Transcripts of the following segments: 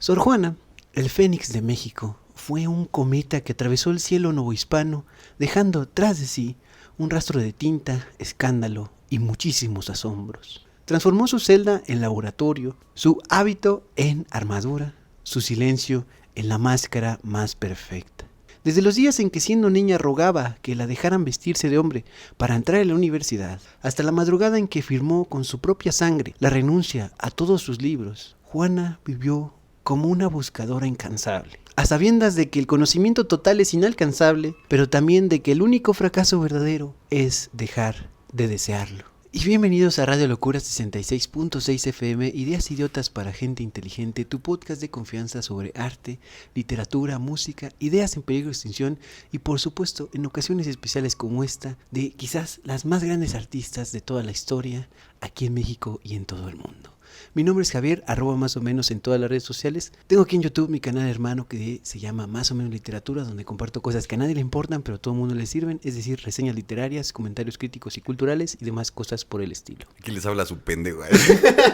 Sor Juana, el Fénix de México, fue un cometa que atravesó el cielo novohispano, dejando tras de sí un rastro de tinta, escándalo y muchísimos asombros. Transformó su celda en laboratorio, su hábito en armadura, su silencio en la máscara más perfecta. Desde los días en que siendo niña rogaba que la dejaran vestirse de hombre para entrar a la universidad, hasta la madrugada en que firmó con su propia sangre la renuncia a todos sus libros, Juana vivió como una buscadora incansable, a sabiendas de que el conocimiento total es inalcanzable, pero también de que el único fracaso verdadero es dejar de desearlo. Y bienvenidos a Radio Locura 66.6 FM, Ideas Idiotas para Gente Inteligente, tu podcast de confianza sobre arte, literatura, música, ideas en peligro de extinción y por supuesto en ocasiones especiales como esta de quizás las más grandes artistas de toda la historia aquí en México y en todo el mundo. Mi nombre es Javier, @ más o menos en todas las redes sociales. Tengo aquí en YouTube mi canal hermano que se llama Más o menos Literatura, donde comparto cosas que a nadie le importan, pero a todo el mundo le sirven, es decir, reseñas literarias, comentarios críticos y culturales y demás cosas por el estilo. Aquí les habla su pendejo.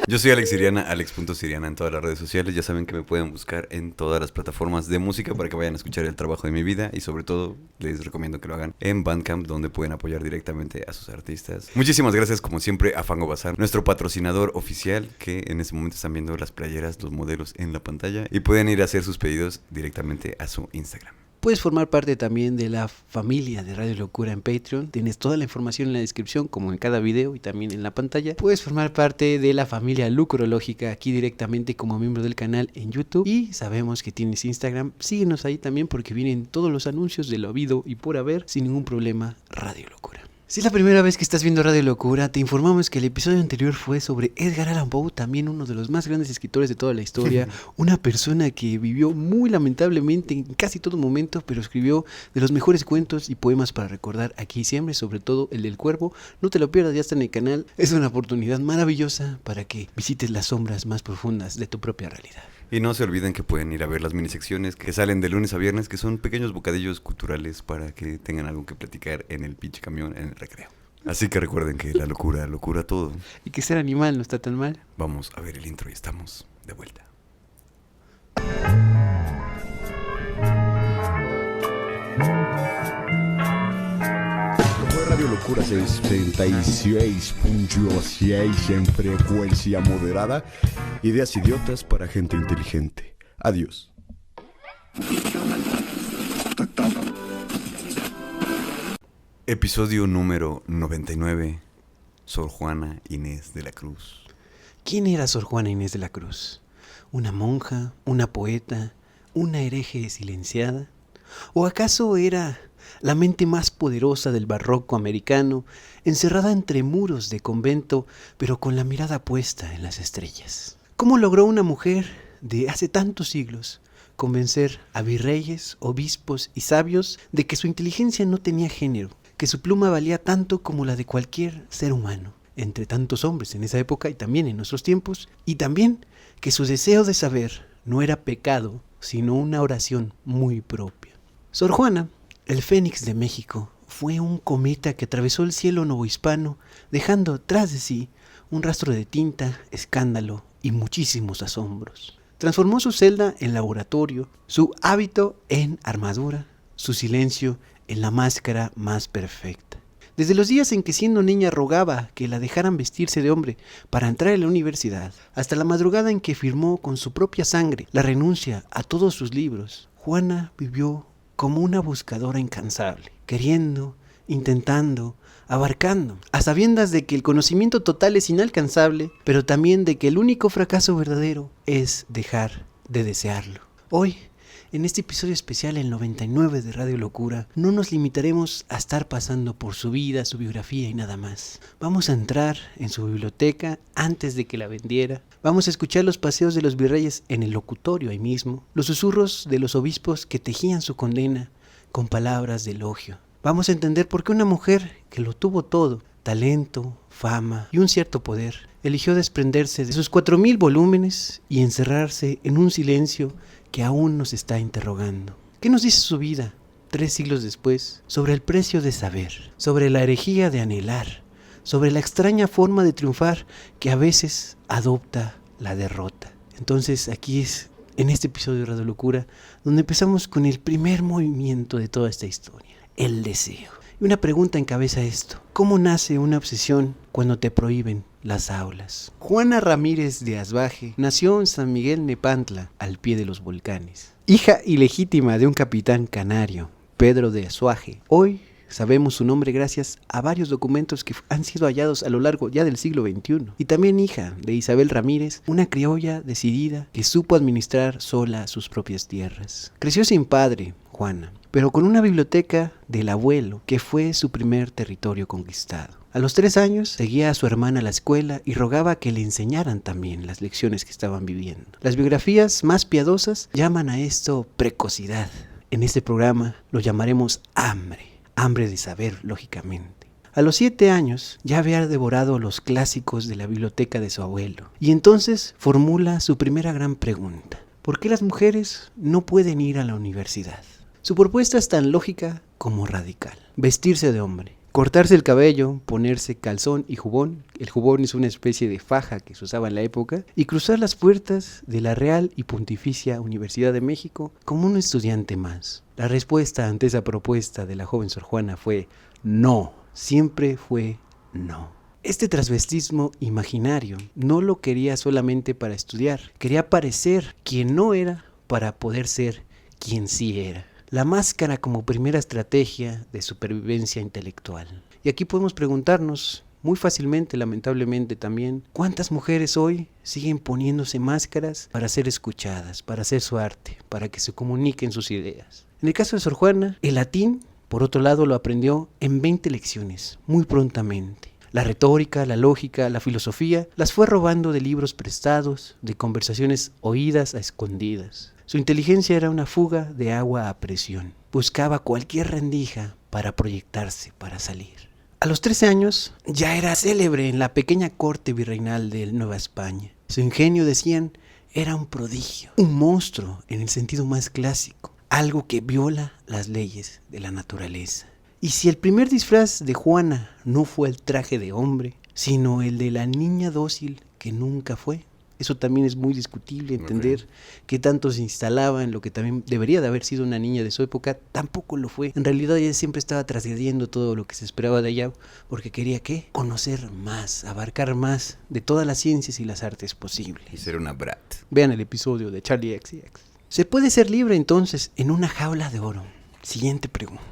Yo soy Alex Siriana, Alex.Siriana en todas las redes sociales. Ya saben que me pueden buscar en todas las plataformas de música para que vayan a escuchar el trabajo de mi vida y sobre todo les recomiendo que lo hagan en Bandcamp, donde pueden apoyar directamente a sus artistas. Muchísimas gracias como siempre a Fango Bazar, nuestro patrocinador oficial, que en este momento están viendo las playeras, los modelos en la pantalla y pueden ir a hacer sus pedidos directamente a su Instagram. Puedes formar parte también de la familia de Radio Locura en Patreon. Tienes toda la información en la descripción, como en cada video y también en la pantalla. Puedes formar parte de la familia Lucrológica aquí directamente como miembro del canal en YouTube. Y sabemos que tienes Instagram. Síguenos ahí también porque vienen todos los anuncios de lo habido y por haber sin ningún problema. Radio Locura. Si es la primera vez que estás viendo Radio Locura, te informamos que el episodio anterior fue sobre Edgar Allan Poe, también uno de los más grandes escritores de toda la historia, una persona que vivió muy lamentablemente en casi todo momento, pero escribió de los mejores cuentos y poemas para recordar aquí siempre, sobre todo el del Cuervo. No te lo pierdas, ya está en el canal, es una oportunidad maravillosa para que visites las sombras más profundas de tu propia realidad. Y no se olviden que pueden ir a ver las minisecciones que salen de lunes a viernes, que son pequeños bocadillos culturales para que tengan algo que platicar en el pinche camión, en el recreo. Así que recuerden que la locura todo. Y que ser animal no está tan mal. Vamos a ver el intro y estamos de vuelta. Radio Locura 66.6 en frecuencia moderada. Ideas idiotas para gente inteligente. Adiós. Episodio número 99. Sor Juana Inés de la Cruz. ¿Quién era Sor Juana Inés de la Cruz? ¿Una monja? ¿Una poeta? ¿Una hereje silenciada? ¿O acaso era la mente más poderosa del barroco americano, encerrada entre muros de convento, pero con la mirada puesta en las estrellas? ¿Cómo logró una mujer de hace tantos siglos convencer a virreyes, obispos y sabios de que su inteligencia no tenía género, que su pluma valía tanto como la de cualquier ser humano, entre tantos hombres en esa época y también en nuestros tiempos, y también que su deseo de saber no era pecado, sino una oración muy propia? Sor Juana, el Fénix de México, fue un cometa que atravesó el cielo novohispano, dejando tras de sí un rastro de tinta, escándalo y muchísimos asombros. Transformó su celda en laboratorio, su hábito en armadura, su silencio en la máscara más perfecta. Desde los días en que siendo niña rogaba que la dejaran vestirse de hombre para entrar a la universidad, hasta la madrugada en que firmó con su propia sangre la renuncia a todos sus libros, Juana vivió como una buscadora incansable, queriendo, intentando, abarcando, a sabiendas de que el conocimiento total es inalcanzable, pero también de que el único fracaso verdadero es dejar de desearlo. Hoy, en este episodio especial, el 99 de Radio Locura, no nos limitaremos a estar pasando por su vida, su biografía y nada más. Vamos a entrar en su biblioteca antes de que la vendiera. Vamos a escuchar los paseos de los virreyes en el locutorio ahí mismo, los susurros de los obispos que tejían su condena con palabras de elogio. Vamos a entender por qué una mujer que lo tuvo todo, talento, fama y un cierto poder, eligió desprenderse de sus 4000 volúmenes y encerrarse en un silencio que aún nos está interrogando. ¿Qué nos dice su vida, 3 siglos después, sobre el precio de saber, sobre la herejía de anhelar, sobre la extraña forma de triunfar que a veces adopta la derrota? Entonces aquí es en este episodio de Radio Locura, donde empezamos con el primer movimiento de toda esta historia, el deseo. Y una pregunta encabeza esto: ¿cómo nace una obsesión cuando te prohíben las aulas? Juana Ramírez de Asbaje nació en San Miguel Nepantla, al pie de los volcanes. Hija ilegítima de un capitán canario, Pedro de Azuaje. Hoy sabemos su nombre gracias a varios documentos que han sido hallados a lo largo ya del siglo XXI. Y también hija de Isabel Ramírez, una criolla decidida que supo administrar sola sus propias tierras. Creció sin padre, Juana, pero con una biblioteca del abuelo que fue su primer territorio conquistado. A los 3 años seguía a su hermana a la escuela y rogaba que le enseñaran también las lecciones que estaban viviendo. Las biografías más piadosas llaman a esto precocidad. En este programa lo llamaremos hambre de saber, lógicamente. A los 7 años ya había devorado los clásicos de la biblioteca de su abuelo y entonces formula su primera gran pregunta: ¿por qué las mujeres no pueden ir a la universidad? Su propuesta es tan lógica como radical: vestirse de hombre, cortarse el cabello, ponerse calzón y jubón. El jubón es una especie de faja que se usaba en la época, y cruzar las puertas de la Real y Pontificia Universidad de México como un estudiante más. La respuesta ante esa propuesta de la joven Sor Juana fue no, siempre fue no. Este transvestismo imaginario no lo quería solamente para estudiar, quería parecer quien no era para poder ser quien sí era. La máscara como primera estrategia de supervivencia intelectual. Y aquí podemos preguntarnos muy fácilmente, lamentablemente también, ¿cuántas mujeres hoy siguen poniéndose máscaras para ser escuchadas, para hacer su arte, para que se comuniquen sus ideas? En el caso de Sor Juana, el latín, por otro lado, lo aprendió en 20 lecciones, muy prontamente. La retórica, la lógica, la filosofía, las fue robando de libros prestados, de conversaciones oídas a escondidas. Su inteligencia era una fuga de agua a presión. Buscaba cualquier rendija para proyectarse, para salir. A los 13 años ya era célebre en la pequeña corte virreinal de Nueva España. Su ingenio, decían, era un prodigio, un monstruo en el sentido más clásico, algo que viola las leyes de la naturaleza. Y si el primer disfraz de Juana no fue el traje de hombre, sino el de la niña dócil que nunca fue, eso también es muy discutible, entender qué tanto se instalaba en lo que también debería de haber sido una niña de su época. Tampoco lo fue. En realidad ella siempre estaba transgrediendo todo lo que se esperaba de ella, porque quería, ¿qué? Conocer más, abarcar más de todas las ciencias y las artes posibles. Y ser una brat. Vean el episodio de Charlie XCX. ¿Se puede ser libre entonces en una jaula de oro? Siguiente pregunta.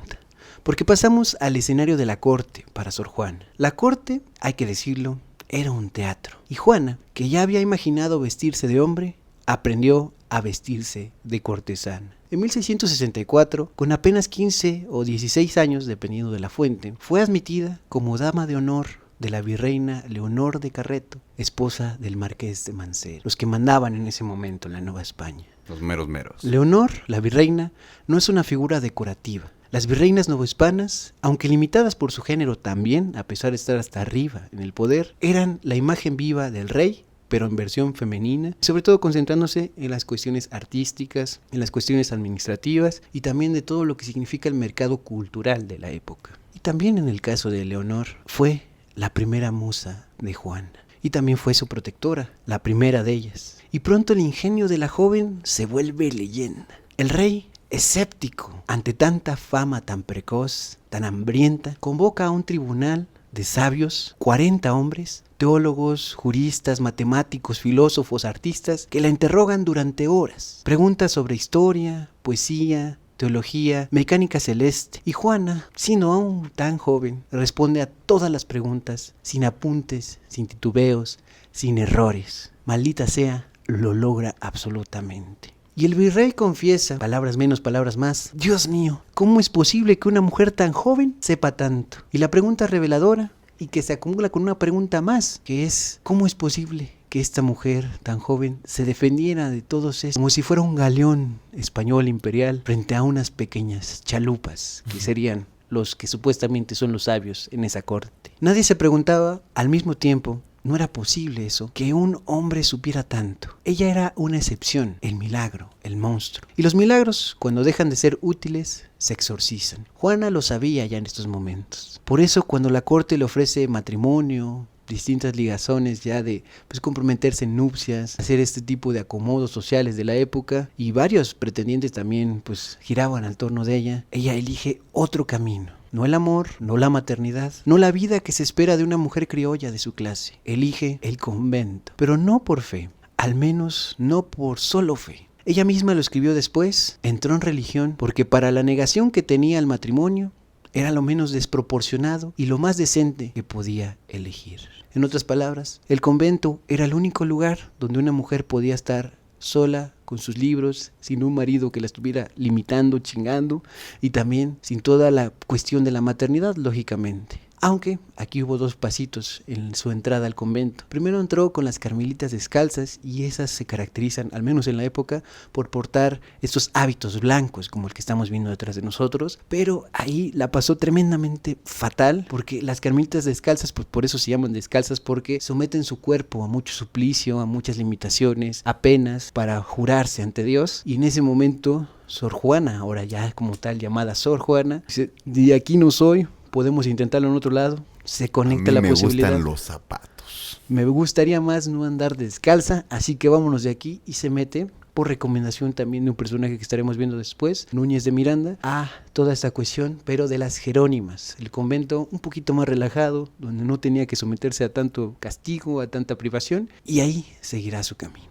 Porque pasamos al escenario de la corte para Sor Juana. La corte, hay que decirlo, era un teatro. Y Juana, que ya había imaginado vestirse de hombre, aprendió a vestirse de cortesana. En 1664, con apenas 15 o 16 años, dependiendo de la fuente, fue admitida como dama de honor de la virreina Leonor de Carreto, esposa del marqués de Mancera, los que mandaban en ese momento en la Nueva España. Los meros meros. Leonor, la virreina, no es una figura decorativa. Las virreinas novohispanas, aunque limitadas por su género también, a pesar de estar hasta arriba en el poder, eran la imagen viva del rey, pero en versión femenina, sobre todo concentrándose en las cuestiones artísticas, en las cuestiones administrativas y también de todo lo que significa el mercado cultural de la época. Y también en el caso de Leonor, fue la primera musa de Juana y también fue su protectora, la primera de ellas. Y pronto el ingenio de la joven se vuelve leyenda. El rey, escéptico ante tanta fama tan precoz, tan hambrienta, convoca a un tribunal de sabios, 40 hombres, teólogos, juristas, matemáticos, filósofos, artistas, que la interrogan durante horas. Preguntas sobre historia, poesía, teología, mecánica celeste. Y Juana, siendo aún tan joven, responde a todas las preguntas, sin apuntes, sin titubeos, sin errores. Maldita sea, lo logra absolutamente. Y el virrey confiesa, palabras menos, palabras más: Dios mío, ¿cómo es posible que una mujer tan joven sepa tanto? Y la pregunta reveladora, y que se acumula con una pregunta más, que es: ¿cómo es posible que esta mujer tan joven se defendiera de todos estos, como si fuera un galeón español imperial, frente a unas pequeñas chalupas, que serían los que supuestamente son los sabios en esa corte? Nadie se preguntaba al mismo tiempo: no era posible eso, que un hombre supiera tanto. Ella era una excepción, el milagro, el monstruo. Y los milagros, cuando dejan de ser útiles, se exorcizan. Juana lo sabía ya en estos momentos. Por eso, cuando la corte le ofrece matrimonio, distintas ligazones ya de pues comprometerse en nupcias, hacer este tipo de acomodos sociales de la época, y varios pretendientes también pues giraban al torno de ella. Ella elige otro camino. No el amor, no la maternidad, no la vida que se espera de una mujer criolla de su clase. Elige el convento, pero no por fe, al menos no por solo fe. Ella misma lo escribió después, entró en religión porque para la negación que tenía al matrimonio era lo menos desproporcionado y lo más decente que podía elegir. En otras palabras, el convento era el único lugar donde una mujer podía estar sola con sus libros, sin un marido que la estuviera limitando, chingando, y también sin toda la cuestión de la maternidad, lógicamente. Aunque aquí hubo 2 pasitos en su entrada al convento. Primero entró con las carmelitas descalzas, y esas se caracterizan, al menos en la época, por portar estos hábitos blancos como el que estamos viendo detrás de nosotros, pero ahí la pasó tremendamente fatal, porque las carmelitas descalzas, pues por eso se llaman descalzas, porque someten su cuerpo a mucho suplicio, a muchas limitaciones, a penas, para jurarse ante Dios. Y en ese momento Sor Juana, ahora ya como tal llamada Sor Juana, dice: de aquí no soy, podemos intentarlo en otro lado. Se conecta la posibilidad. Me gustan los zapatos. Me gustaría más no andar descalza, así que vámonos de aquí. Y se mete, por recomendación también de un personaje que estaremos viendo después, Núñez de Miranda, a toda esta cuestión, pero de las Jerónimas. El convento un poquito más relajado, donde no tenía que someterse a tanto castigo, a tanta privación, y ahí seguirá su camino.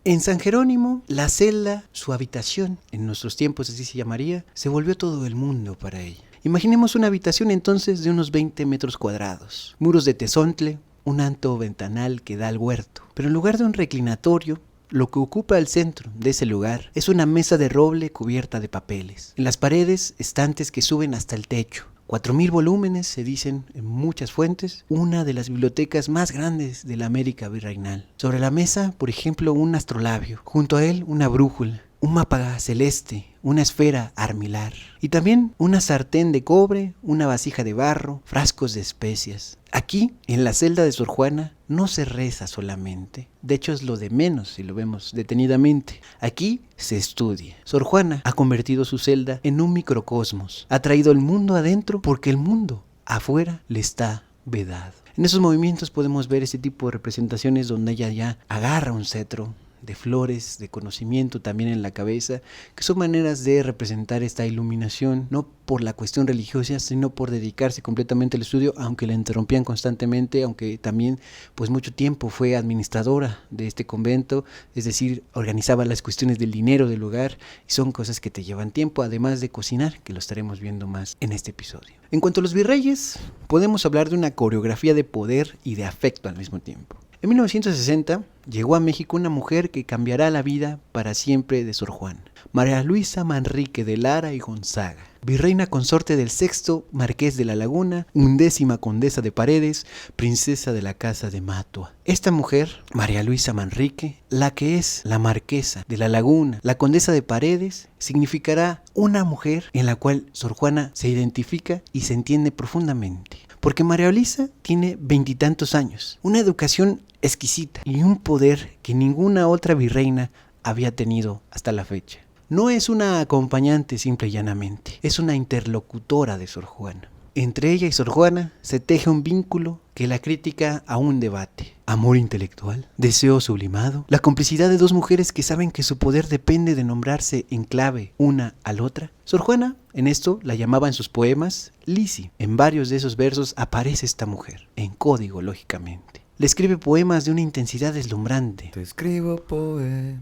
En San Jerónimo, la celda, su habitación, en nuestros tiempos así se llamaría, se volvió todo el mundo para ella. Imaginemos una habitación entonces de unos 20 metros cuadrados, muros de tezontle, un alto ventanal que da al huerto, pero en lugar de un reclinatorio, lo que ocupa el centro de ese lugar es una mesa de roble cubierta de papeles. En las paredes, estantes que suben hasta el techo. 4,000 volúmenes, se dicen en muchas fuentes, una de las bibliotecas más grandes de la América virreinal. Sobre la mesa, por ejemplo, un astrolabio, junto a él una brújula, un mapa celeste, una esfera armilar, y también una sartén de cobre, una vasija de barro, frascos de especias. Aquí, en la celda de Sor Juana, no se reza solamente. De hecho, es lo de menos si lo vemos detenidamente. Aquí se estudia. Sor Juana ha convertido su celda en un microcosmos. Ha traído el mundo adentro porque el mundo afuera le está vedado. En esos movimientos podemos ver ese tipo de representaciones donde ella ya agarra un cetro de flores, de conocimiento también en la cabeza, que son maneras de representar esta iluminación, no por la cuestión religiosa, sino por dedicarse completamente al estudio, aunque la interrumpían constantemente, aunque también pues mucho tiempo fue administradora de este convento, es decir, organizaba las cuestiones del dinero del lugar, y son cosas que te llevan tiempo, además de cocinar, que lo estaremos viendo más en este episodio. En cuanto a los virreyes, podemos hablar de una coreografía de poder y de afecto al mismo tiempo. En 1960 llegó a México una mujer que cambiará la vida para siempre de Sor Juana, María Luisa Manrique de Lara y Gonzaga, virreina consorte del 6º Marqués de la Laguna, 11ª Condesa de Paredes, princesa de la Casa de Matua. Esta mujer, María Luisa Manrique, la que es la Marquesa de la Laguna, la Condesa de Paredes, significará una mujer en la cual Sor Juana se identifica y se entiende profundamente. Porque María Luisa tiene 20 y tantos años, una educación exquisita y un poder que ninguna otra virreina había tenido hasta la fecha. No es una acompañante simple y llanamente, es una interlocutora de Sor Juana. Entre ella y Sor Juana se teje un vínculo que la crítica aún debate. Amor intelectual, deseo sublimado, la complicidad de 2 mujeres que saben que su poder depende de nombrarse en clave una a la otra. Sor Juana, en esto, la llamaba en sus poemas Lisi. En varios de esos versos aparece esta mujer, en código lógicamente. Le escribe poemas de una intensidad deslumbrante. Te escribo poemas.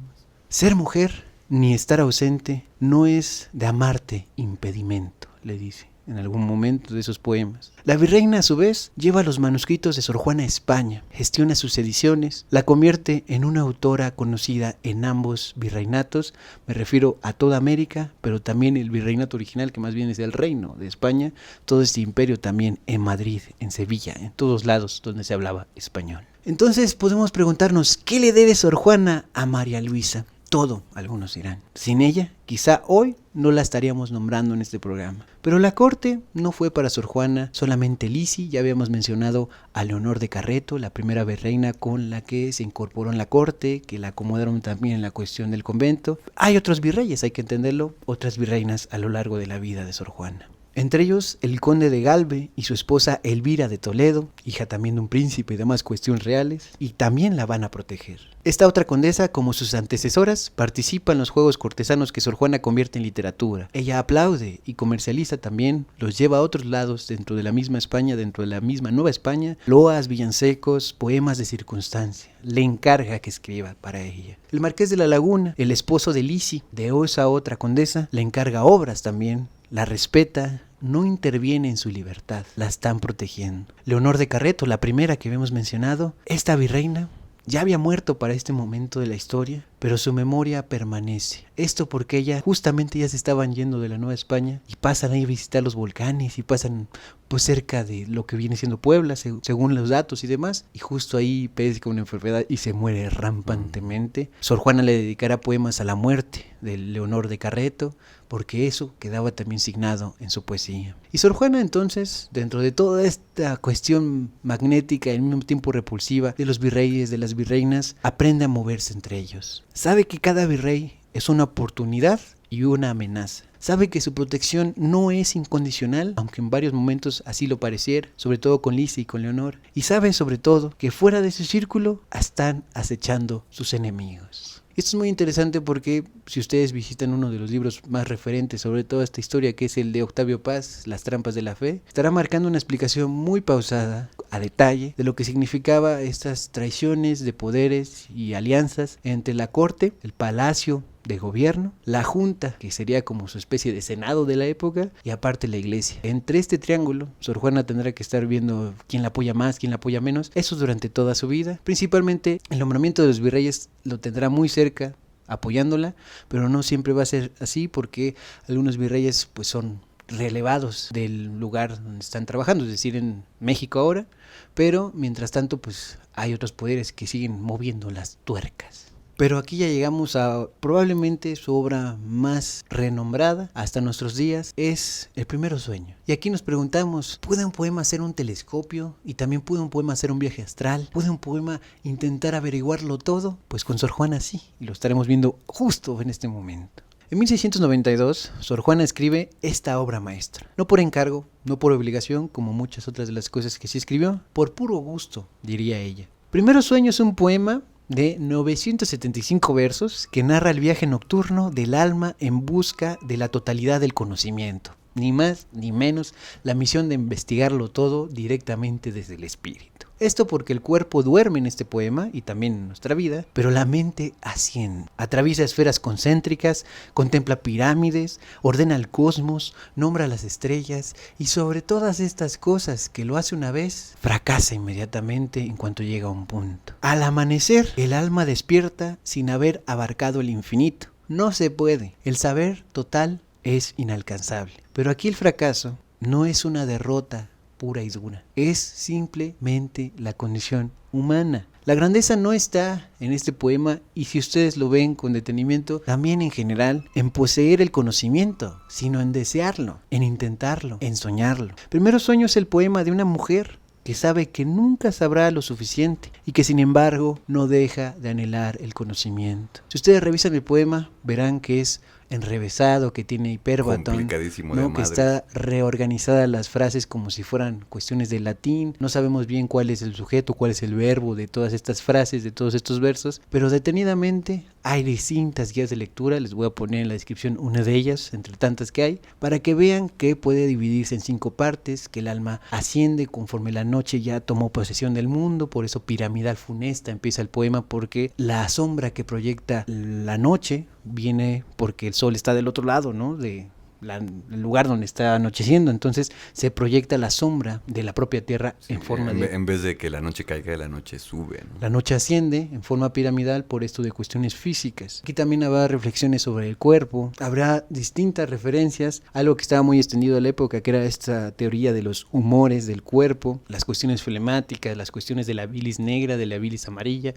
Ser mujer, ni estar ausente, no es de amarte impedimento, le dice en algún momento de esos poemas. La virreina, a su vez, lleva los manuscritos de Sor Juana a España, gestiona sus ediciones, la convierte en una autora conocida en ambos virreinatos, me refiero a toda América, pero también el virreinato original, que más bien es el reino de España, todo este imperio también en Madrid, en Sevilla, en todos lados donde se hablaba español. Entonces podemos preguntarnos, ¿qué le debe Sor Juana a María Luisa? Todo, algunos dirán. Sin ella, quizá hoy no la estaríamos nombrando en este programa. Pero la corte no fue para Sor Juana solamente Lisi. Ya habíamos mencionado a Leonor de Carreto, la primera virreina con la que se incorporó en la corte, que la acomodaron también en la cuestión del convento. Hay otros virreyes, hay que entenderlo, otras virreinas a lo largo de la vida de Sor Juana. Entre ellos el conde de Galve y su esposa Elvira de Toledo, hija también de un príncipe y demás cuestiones reales, y también la van a proteger. Esta otra condesa, como sus antecesoras, participa en los juegos cortesanos que Sor Juana convierte en literatura. Ella aplaude y comercializa también, los lleva a otros lados dentro de la misma España, dentro de la misma Nueva España, loas, villancecos, poemas de circunstancia. Le encarga que escriba para ella. El marqués de la Laguna, el esposo de Lisi, de esa otra condesa, le encarga obras también, la respeta, no interviene en su libertad, la están protegiendo. Leonor de Carreto, la primera que habíamos mencionado, esta virreina ya había muerto para este momento de la historia, pero su memoria permanece. Esto porque ella, justamente ya se estaban yendo de la Nueva España y pasan a ir a visitar los volcanes y pasan pues cerca de lo que viene siendo Puebla, según los datos y demás, y justo ahí padece una enfermedad y se muere rampantemente. Sor Juana le dedicará poemas a la muerte de Leonor de Carreto, porque eso quedaba también signado en su poesía. Y Sor Juana entonces, dentro de toda esta cuestión magnética y al mismo tiempo repulsiva de los virreyes, de las virreinas, aprende a moverse entre ellos. Sabe que cada virrey es una oportunidad y una amenaza. Sabe que su protección no es incondicional, aunque en varios momentos así lo pareciera, sobre todo con Lisi y con Leonor. Y sabe sobre todo que fuera de su círculo están acechando sus enemigos. Esto es muy interesante porque si ustedes visitan uno de los libros más referentes sobre toda esta historia, que es el de Octavio Paz, Las trampas de la fe, estará marcando una explicación muy pausada, a detalle, de lo que significaba estas traiciones de poderes y alianzas entre la corte, el palacio de gobierno, la junta, que sería como su especie de senado de la época, y aparte la iglesia. Entre este triángulo, Sor Juana tendrá que estar viendo quién la apoya más, quién la apoya menos, eso durante toda su vida. Principalmente el nombramiento de los virreyes lo tendrá muy cerca, apoyándola, pero no siempre va a ser así porque algunos virreyes pues son relevados del lugar donde están trabajando, es decir, en México ahora, pero mientras tanto pues hay otros poderes que siguen moviendo las tuercas. Pero aquí ya llegamos a probablemente su obra más renombrada hasta nuestros días, es El Primero Sueño. Y aquí nos preguntamos, ¿puede un poema ser un telescopio? ¿Y también puede un poema ser un viaje astral? ¿Puede un poema intentar averiguarlo todo? Pues con Sor Juana sí, y lo estaremos viendo justo en este momento. En 1692, Sor Juana escribe esta obra maestra, no por encargo, no por obligación, como muchas otras de las cosas que sí escribió, por puro gusto, diría ella. Primero Sueño es un poema de 975 versos que narra el viaje nocturno del alma en busca de la totalidad del conocimiento. Ni más ni menos la misión de investigarlo todo directamente desde el espíritu. Esto porque el cuerpo duerme en este poema y también en nuestra vida, pero la mente asciende. Atraviesa esferas concéntricas, contempla pirámides, ordena el cosmos, nombra las estrellas y sobre todas estas cosas que lo hace una vez, fracasa inmediatamente en cuanto llega a un punto. Al amanecer, el alma despierta sin haber abarcado el infinito. No se puede. El saber total es inalcanzable. Pero aquí el fracaso no es una derrota pura y dura, es simplemente la condición humana. La grandeza no está en este poema, y si ustedes lo ven con detenimiento, también en general, en poseer el conocimiento, sino en desearlo, en intentarlo, en soñarlo. Primero Sueño es el poema de una mujer que sabe que nunca sabrá lo suficiente y que sin embargo no deja de anhelar el conocimiento. Si ustedes revisan el poema, verán que es enrevesado, que tiene hiperbatón, complicadísimo, ¿no? Que está reorganizadas las frases como si fueran cuestiones de latín. No sabemos bien cuál es el sujeto, cuál es el verbo de todas estas frases, de todos estos versos, pero detenidamente hay distintas guías de lectura. Les voy a poner en la descripción una de ellas, entre tantas que hay, para que vean que puede dividirse en 5 partes, que el alma asciende conforme la noche ya tomó posesión del mundo. Por eso piramidal funesta empieza el poema, porque la sombra que proyecta la noche viene porque el sol está del otro lado, ¿no? El lugar donde está anocheciendo, entonces se proyecta la sombra de la propia tierra en forma de... En vez de que la noche caiga, la noche sube, ¿no? La noche asciende en forma piramidal por esto de cuestiones físicas. Aquí también habrá reflexiones sobre el cuerpo, habrá distintas referencias, algo que estaba muy extendido a la época, que era esta teoría de los humores del cuerpo, las cuestiones flemáticas, las cuestiones de la bilis negra, de la bilis amarilla.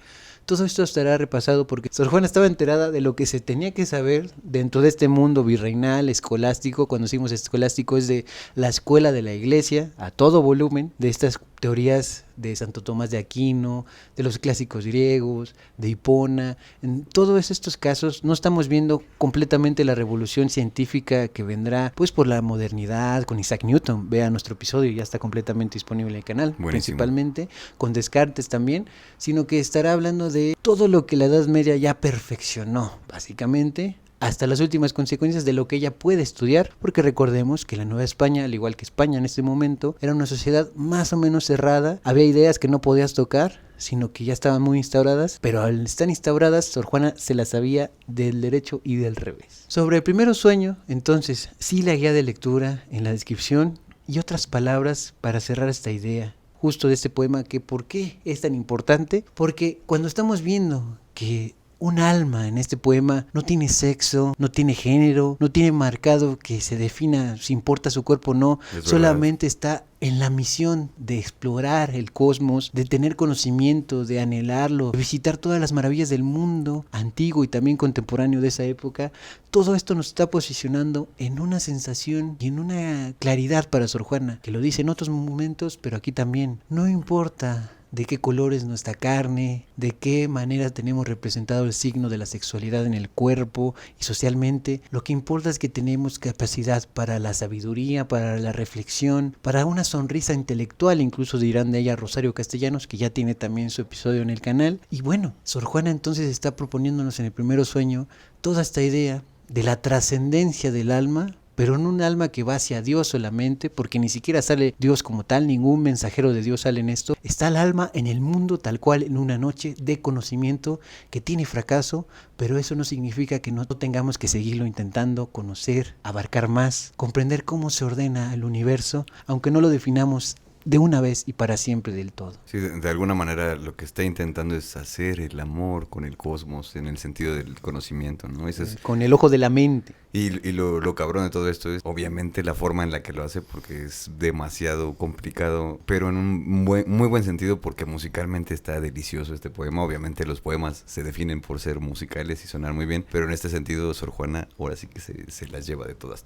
Todo esto estará repasado porque Sor Juana estaba enterada de lo que se tenía que saber dentro de este mundo virreinal, escolástico, escolástico. Cuando decimos escolástico es de la escuela de la iglesia, a todo volumen, de estas teorías de Santo Tomás de Aquino, de los clásicos griegos, de Hipona. En todos estos casos no estamos viendo completamente la revolución científica que vendrá pues por la modernidad, con Isaac Newton. Vea nuestro episodio, ya está completamente disponible en el canal. Buenísimo. Principalmente con Descartes también, sino que estará hablando de todo lo que la Edad Media ya perfeccionó, básicamente, hasta las últimas consecuencias de lo que ella puede estudiar, porque recordemos que la Nueva España, al igual que España en este momento, era una sociedad más o menos cerrada, había ideas que no podías tocar, sino que ya estaban muy instauradas, pero al estar instauradas, Sor Juana se las sabía del derecho y del revés. Sobre el primer sueño, entonces, sí la guía de lectura en la descripción y otras palabras para cerrar esta idea, justo de este poema, que ¿por qué es tan importante? Porque cuando estamos viendo que un alma en este poema no tiene sexo, no tiene género, no tiene marcado que se defina si importa su cuerpo o no, solamente está en la misión de explorar el cosmos, de tener conocimiento, de anhelarlo, de visitar todas las maravillas del mundo antiguo y también contemporáneo de esa época. Todo esto nos está posicionando en una sensación y en una claridad para Sor Juana, que lo dice en otros momentos, pero aquí también. No importa de qué color es nuestra carne, de qué manera tenemos representado el signo de la sexualidad en el cuerpo y socialmente. Lo que importa es que tenemos capacidad para la sabiduría, para la reflexión, para una sonrisa intelectual, incluso dirán de ella Rosario Castellanos, que ya tiene también su episodio en el canal. Y bueno, Sor Juana entonces está proponiéndonos en el primer sueño toda esta idea de la trascendencia del alma, pero no un alma que va hacia Dios solamente, porque ni siquiera sale Dios como tal, ningún mensajero de Dios sale en esto. Está el alma en el mundo tal cual, en una noche de conocimiento que tiene fracaso, pero eso no significa que no tengamos que seguirlo intentando, conocer, abarcar más, comprender cómo se ordena el universo, aunque no lo definamos de una vez y para siempre del todo. Sí, de alguna manera lo que está intentando es hacer el amor con el cosmos en el sentido del conocimiento, ¿no? Con el ojo de la mente. Y lo cabrón de todo esto es obviamente la forma en la que lo hace, porque es demasiado complicado, pero en un muy buen sentido, porque musicalmente está delicioso este poema. Obviamente los poemas se definen por ser musicales y sonar muy bien, pero en este sentido Sor Juana ahora sí que se las lleva de todas.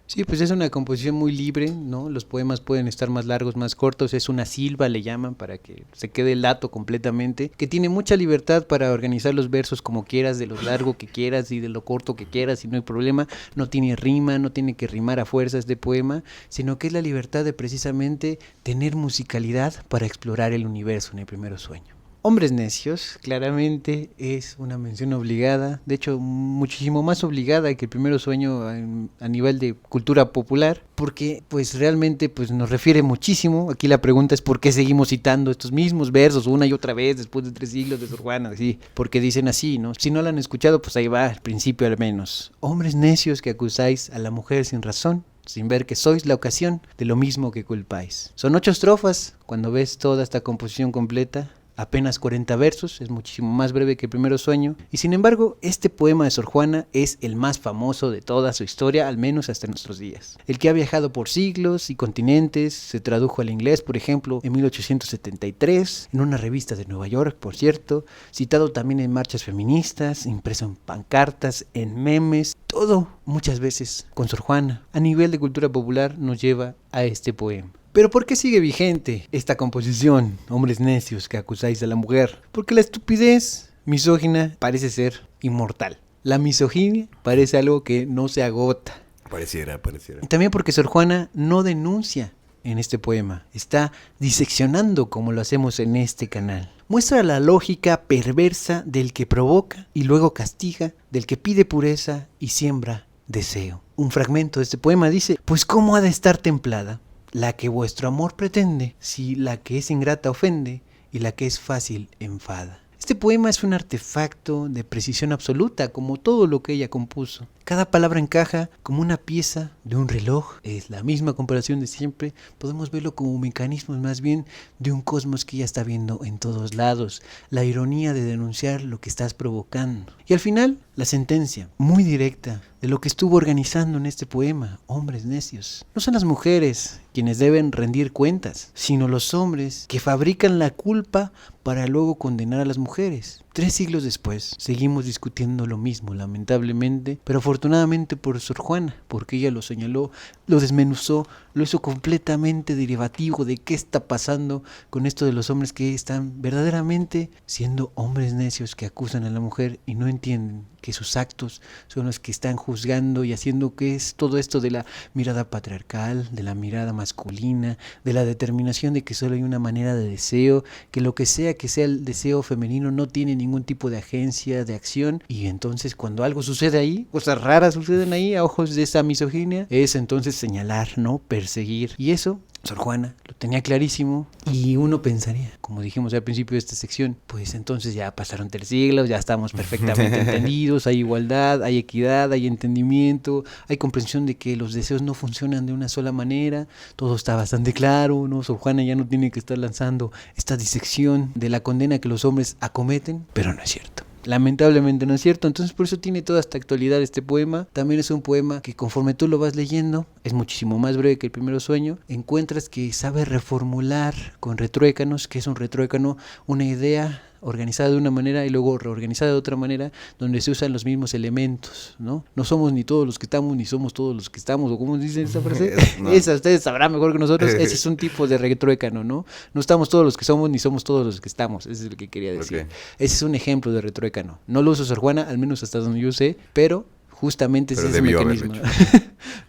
Sí, pues es una composición muy libre, ¿no? Los poemas pueden estar más largos, más cortos, es una silva, le llaman, para que se quede el dato completamente, que tiene mucha libertad para organizar los versos como quieras, de lo largo que quieras y de lo corto que quieras, y no hay problema. No tiene rima, no tiene que rimar a fuerzas de poema, sino que es la libertad de precisamente tener musicalidad para explorar el universo en el primer sueño. Hombres necios, claramente es una mención obligada, de hecho muchísimo más obligada que el primer sueño a nivel de cultura popular, porque pues realmente pues nos refiere muchísimo. Aquí la pregunta es por qué seguimos citando estos mismos versos una y otra vez después de 3 siglos de Sor Juana, ¿sí? Porque dicen así, ¿no? Si no la han escuchado, pues ahí va, al principio al menos. Hombres necios que acusáis a la mujer sin razón, sin ver que sois la ocasión de lo mismo que culpáis. Son 8 estrofas, cuando ves toda esta composición completa, apenas 40 versos, es muchísimo más breve que el primer sueño, y sin embargo, este poema de Sor Juana es el más famoso de toda su historia, al menos hasta nuestros días. El que ha viajado por siglos y continentes, se tradujo al inglés, por ejemplo, en 1873, en una revista de Nueva York, por cierto, citado también en marchas feministas, impreso en pancartas, en memes, todo muchas veces con Sor Juana. A nivel de cultura popular nos lleva a este poema. Pero ¿por qué sigue vigente esta composición, hombres necios que acusáis a la mujer? Porque la estupidez misógina parece ser inmortal. La misoginia parece algo que no se agota. Pareciera. Y también porque Sor Juana no denuncia en este poema, está diseccionando como lo hacemos en este canal. Muestra la lógica perversa del que provoca y luego castiga, del que pide pureza y siembra deseo. Un fragmento de este poema dice: pues ¿cómo ha de estar templada la que vuestro amor pretende, si la que es ingrata ofende y la que es fácil enfada? Este poema es un artefacto de precisión absoluta, como todo lo que ella compuso. Cada palabra encaja como una pieza de un reloj. Es la misma comparación de siempre. Podemos verlo como mecanismos más bien de un cosmos que ella está viendo en todos lados. La ironía de denunciar lo que estás provocando. Y al final, la sentencia, muy directa, de lo que estuvo organizando en este poema. Hombres necios. No son las mujeres quienes deben rendir cuentas, sino los hombres que fabrican la culpa para luego condenar a las mujeres. 3 siglos después, seguimos discutiendo lo mismo, lamentablemente, pero afortunadamente por Sor Juana, porque ella lo señaló, lo desmenuzó, lo hizo completamente derivativo de qué está pasando con esto de los hombres que están verdaderamente siendo hombres necios que acusan a la mujer y no entienden que sus actos son los que están juzgando y haciendo que es todo esto de la mirada patriarcal, de la mirada masculina, de la determinación de que solo hay una manera de deseo, que lo que sea el deseo femenino no tiene ningún tipo de agencia, de acción, y entonces cuando algo sucede ahí, cosas raras suceden ahí a ojos de esa misoginia, es entonces señalar, ¿no? Perseguir. Y eso Sor Juana lo tenía clarísimo y uno pensaría, como dijimos al principio de esta sección, pues entonces ya pasaron 3 siglos, ya estamos perfectamente entendidos, hay igualdad, hay equidad, hay entendimiento, hay comprensión de que los deseos no funcionan de una sola manera, todo está bastante claro, ¿no? Sor Juana ya no tiene que estar lanzando esta disección de la condena que los hombres acometen, pero no es cierto. Lamentablemente no es cierto, entonces por eso tiene toda esta actualidad este poema. También es un poema que conforme tú lo vas leyendo, es muchísimo más breve que el Primero Sueño, encuentras que sabe reformular con retruécanos, que es un retruécano, una idea organizada de una manera y luego reorganizada de otra manera, donde se usan los mismos elementos, ¿no? No somos ni todos los que estamos, ni somos todos los que estamos, o ¿cómo dicen esa frase? No. Esa ustedes sabrán mejor que nosotros, ese es un tipo de retruécano, ¿no? No estamos todos los que somos, ni somos todos los que estamos, ese es lo que quería decir. Okay. Ese es un ejemplo de retruécano. No lo usa Sor Juana, al menos hasta donde yo sé, pero justamente ese es el mecanismo.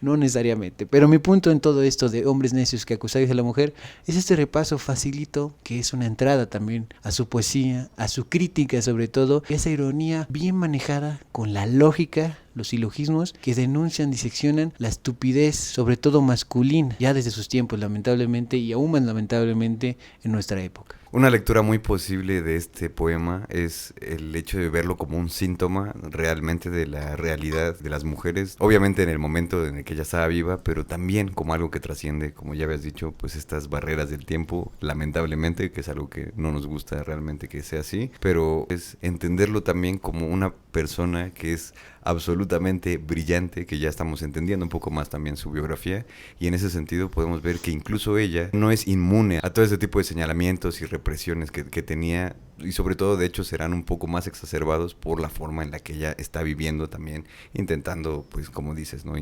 No necesariamente. Pero mi punto en todo esto de hombres necios que acusáis a la mujer es este repaso facilito que es una entrada también a su poesía, a su crítica sobre todo, esa ironía bien manejada con la lógica, los silogismos que denuncian, diseccionan la estupidez, sobre todo masculina, ya desde sus tiempos lamentablemente y aún más lamentablemente en nuestra época. Una lectura muy posible de este poema es el hecho de verlo como un síntoma realmente de la realidad de las mujeres, obviamente en el momento en el que ella estaba viva, pero también como algo que trasciende, como ya habías dicho, pues estas barreras del tiempo, lamentablemente, que es algo que no nos gusta realmente que sea así, pero es entenderlo también como una persona que es absolutamente brillante, que ya estamos entendiendo un poco más también su biografía, y en ese sentido podemos ver que incluso ella no es inmune a todo ese tipo de señalamientos y represiones que tenía, y sobre todo de hecho serán un poco más exacerbados por la forma en la que ella está viviendo también, intentando, pues como dices, ¿no?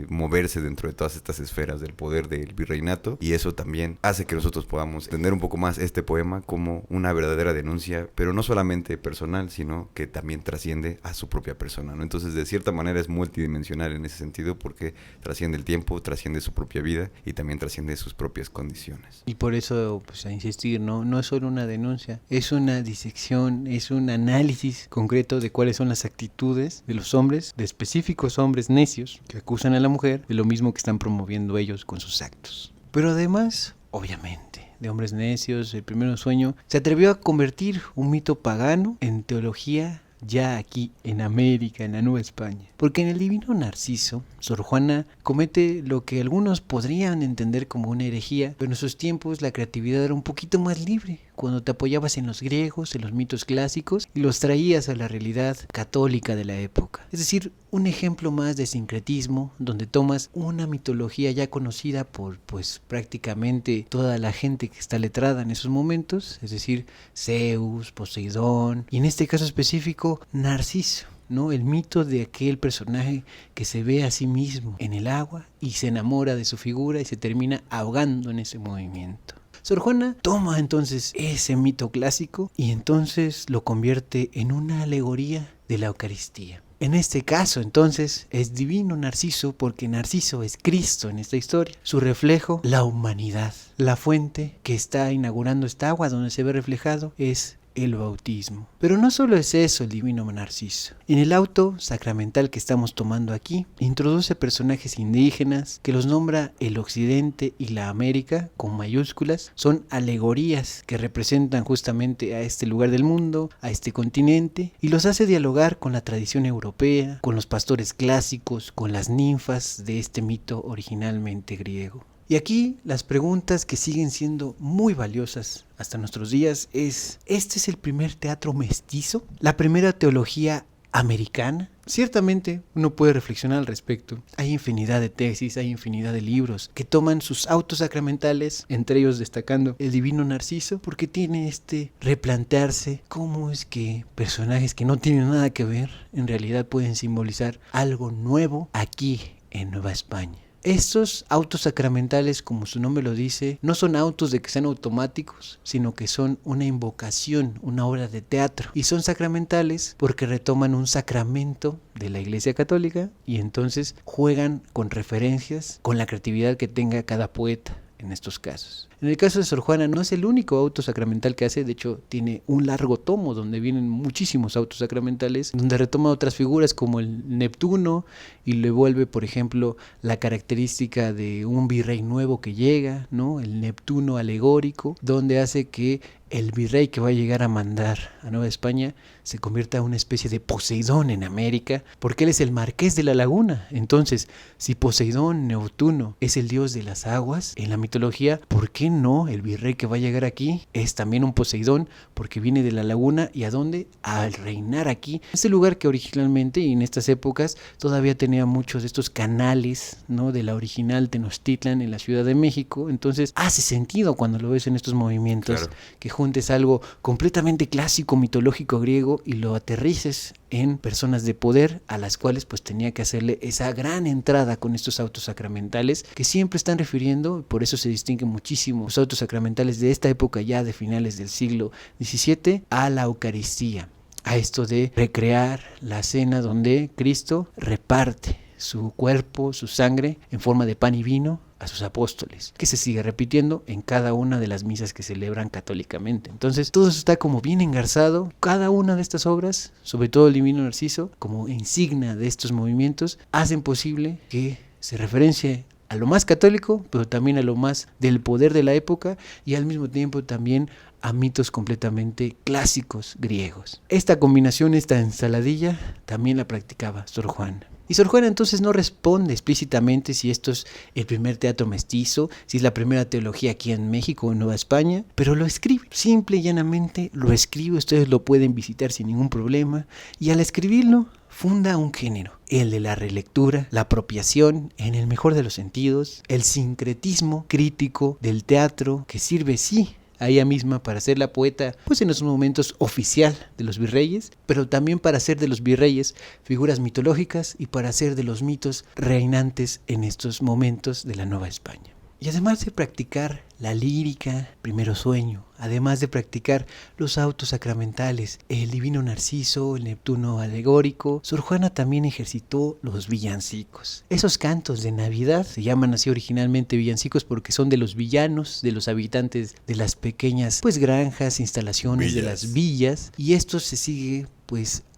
Moverse dentro de todas estas esferas del poder del virreinato, y eso también hace que nosotros podamos entender un poco más este poema como una verdadera denuncia, pero no solamente personal, sino que también trasciende a su propia persona, ¿no? Entonces de cierta manera es multidimensional en ese sentido, porque trasciende el tiempo, trasciende su propia vida y también trasciende sus propias condiciones. Y por eso, pues a insistir, no es solo una denuncia, es una disección, es un análisis concreto de cuáles son las actitudes de los hombres, de específicos hombres necios que acusan a la mujer de lo mismo que están promoviendo ellos con sus actos. Pero además, obviamente, de hombres necios, el Primero Sueño se atrevió a convertir un mito pagano en teología ya aquí en América, en la Nueva España. Porque en el Divino Narciso, Sor Juana comete lo que algunos podrían entender como una herejía, pero en esos tiempos la creatividad era un poquito más libre, cuando te apoyabas en los griegos, en los mitos clásicos, y los traías a la realidad católica de la época. Es decir, un ejemplo más de sincretismo, donde tomas una mitología ya conocida por, pues, prácticamente toda la gente que está letrada en esos momentos, es decir, Zeus, Poseidón, y en este caso específico, Narciso, ¿no? El mito de aquel personaje que se ve a sí mismo en el agua y se enamora de su figura y se termina ahogando en ese movimiento. Sor Juana toma entonces ese mito clásico y entonces lo convierte en una alegoría de la Eucaristía. En este caso, entonces, es divino Narciso porque Narciso es Cristo en esta historia. Su reflejo, la humanidad. La fuente que está inaugurando esta agua donde se ve reflejado es el bautismo. Pero no solo es eso el divino Narciso. En el auto sacramental que estamos tomando aquí, introduce personajes indígenas que los nombra el Occidente y la América con mayúsculas. Son alegorías que representan justamente a este lugar del mundo, a este continente, y los hace dialogar con la tradición europea, con los pastores clásicos, con las ninfas de este mito originalmente griego. Y aquí las preguntas que siguen siendo muy valiosas hasta nuestros días es: ¿este es el primer teatro mestizo? ¿La primera teología americana? Ciertamente uno puede reflexionar al respecto. Hay infinidad de tesis, hay infinidad de libros que toman sus autos sacramentales, entre ellos destacando el Divino Narciso, porque tiene replantearse cómo es que personajes que no tienen nada que ver en realidad pueden simbolizar algo nuevo aquí en Nueva España. Estos autos sacramentales, como su nombre lo dice, no son autos de que sean automáticos, sino que son una invocación, una obra de teatro. Y son sacramentales porque retoman un sacramento de la Iglesia Católica y entonces juegan con referencias, con la creatividad que tenga cada poeta en estos casos. En el caso de Sor Juana no es el único auto sacramental que hace, de hecho tiene un largo tomo donde vienen muchísimos autos sacramentales, donde retoma otras figuras como el Neptuno y le vuelve, por ejemplo, la característica de un virrey nuevo que llega, ¿no? El Neptuno alegórico, donde hace que el virrey que va a llegar a mandar a Nueva España se convierta en una especie de Poseidón en América, porque él es el marqués de la laguna. Entonces, si Poseidón, Neptuno, es el dios de las aguas en la mitología, ¿por qué no el virrey que va a llegar aquí es también un Poseidón? Porque viene de la laguna, ¿y a dónde? Al reinar aquí. Este lugar que originalmente y en estas épocas todavía tenía muchos de estos canales, ¿no? De la original Tenochtitlan en la Ciudad de México. Entonces, hace sentido cuando lo ves en estos movimientos, claro, que juntes algo completamente clásico, mitológico griego y lo aterrices en personas de poder a las cuales pues tenía que hacerle esa gran entrada con estos autos sacramentales que siempre están refiriendo, por eso se distinguen muchísimo los autos sacramentales de esta época ya de finales del siglo XVII a la Eucaristía, a esto de recrear la cena donde Cristo reparte su cuerpo, su sangre en forma de pan y vino a sus apóstoles, que se sigue repitiendo en cada una de las misas que celebran católicamente. Entonces todo eso está como bien engarzado. Cada una de estas obras, sobre todo el Divino Narciso, como insignia de estos movimientos, hacen posible que se referencie a lo más católico, pero también a lo más del poder de la época y al mismo tiempo también a mitos completamente clásicos griegos. Esta combinación, esta ensaladilla, también la practicaba Sor Juana. Y Sor Juana entonces no responde explícitamente si esto es el primer teatro mestizo, si es la primera teología aquí en México o en Nueva España, pero lo escribe, simple y llanamente lo escribe, ustedes lo pueden visitar sin ningún problema, y al escribirlo funda un género, el de la relectura, la apropiación en el mejor de los sentidos, el sincretismo crítico del teatro que sirve, sí, a ella misma para ser la poeta, pues en esos momentos oficial de los virreyes, pero también para hacer de los virreyes figuras mitológicas y para hacer de los mitos reinantes en estos momentos de la Nueva España. Y además de practicar la lírica, primero sueño, además de practicar los autos sacramentales, el Divino Narciso, el Neptuno alegórico, Sor Juana también ejercitó los villancicos. Esos cantos de Navidad se llaman así originalmente villancicos porque son de los villanos, de los habitantes de las pequeñas granjas, instalaciones de las villas, y esto se sigue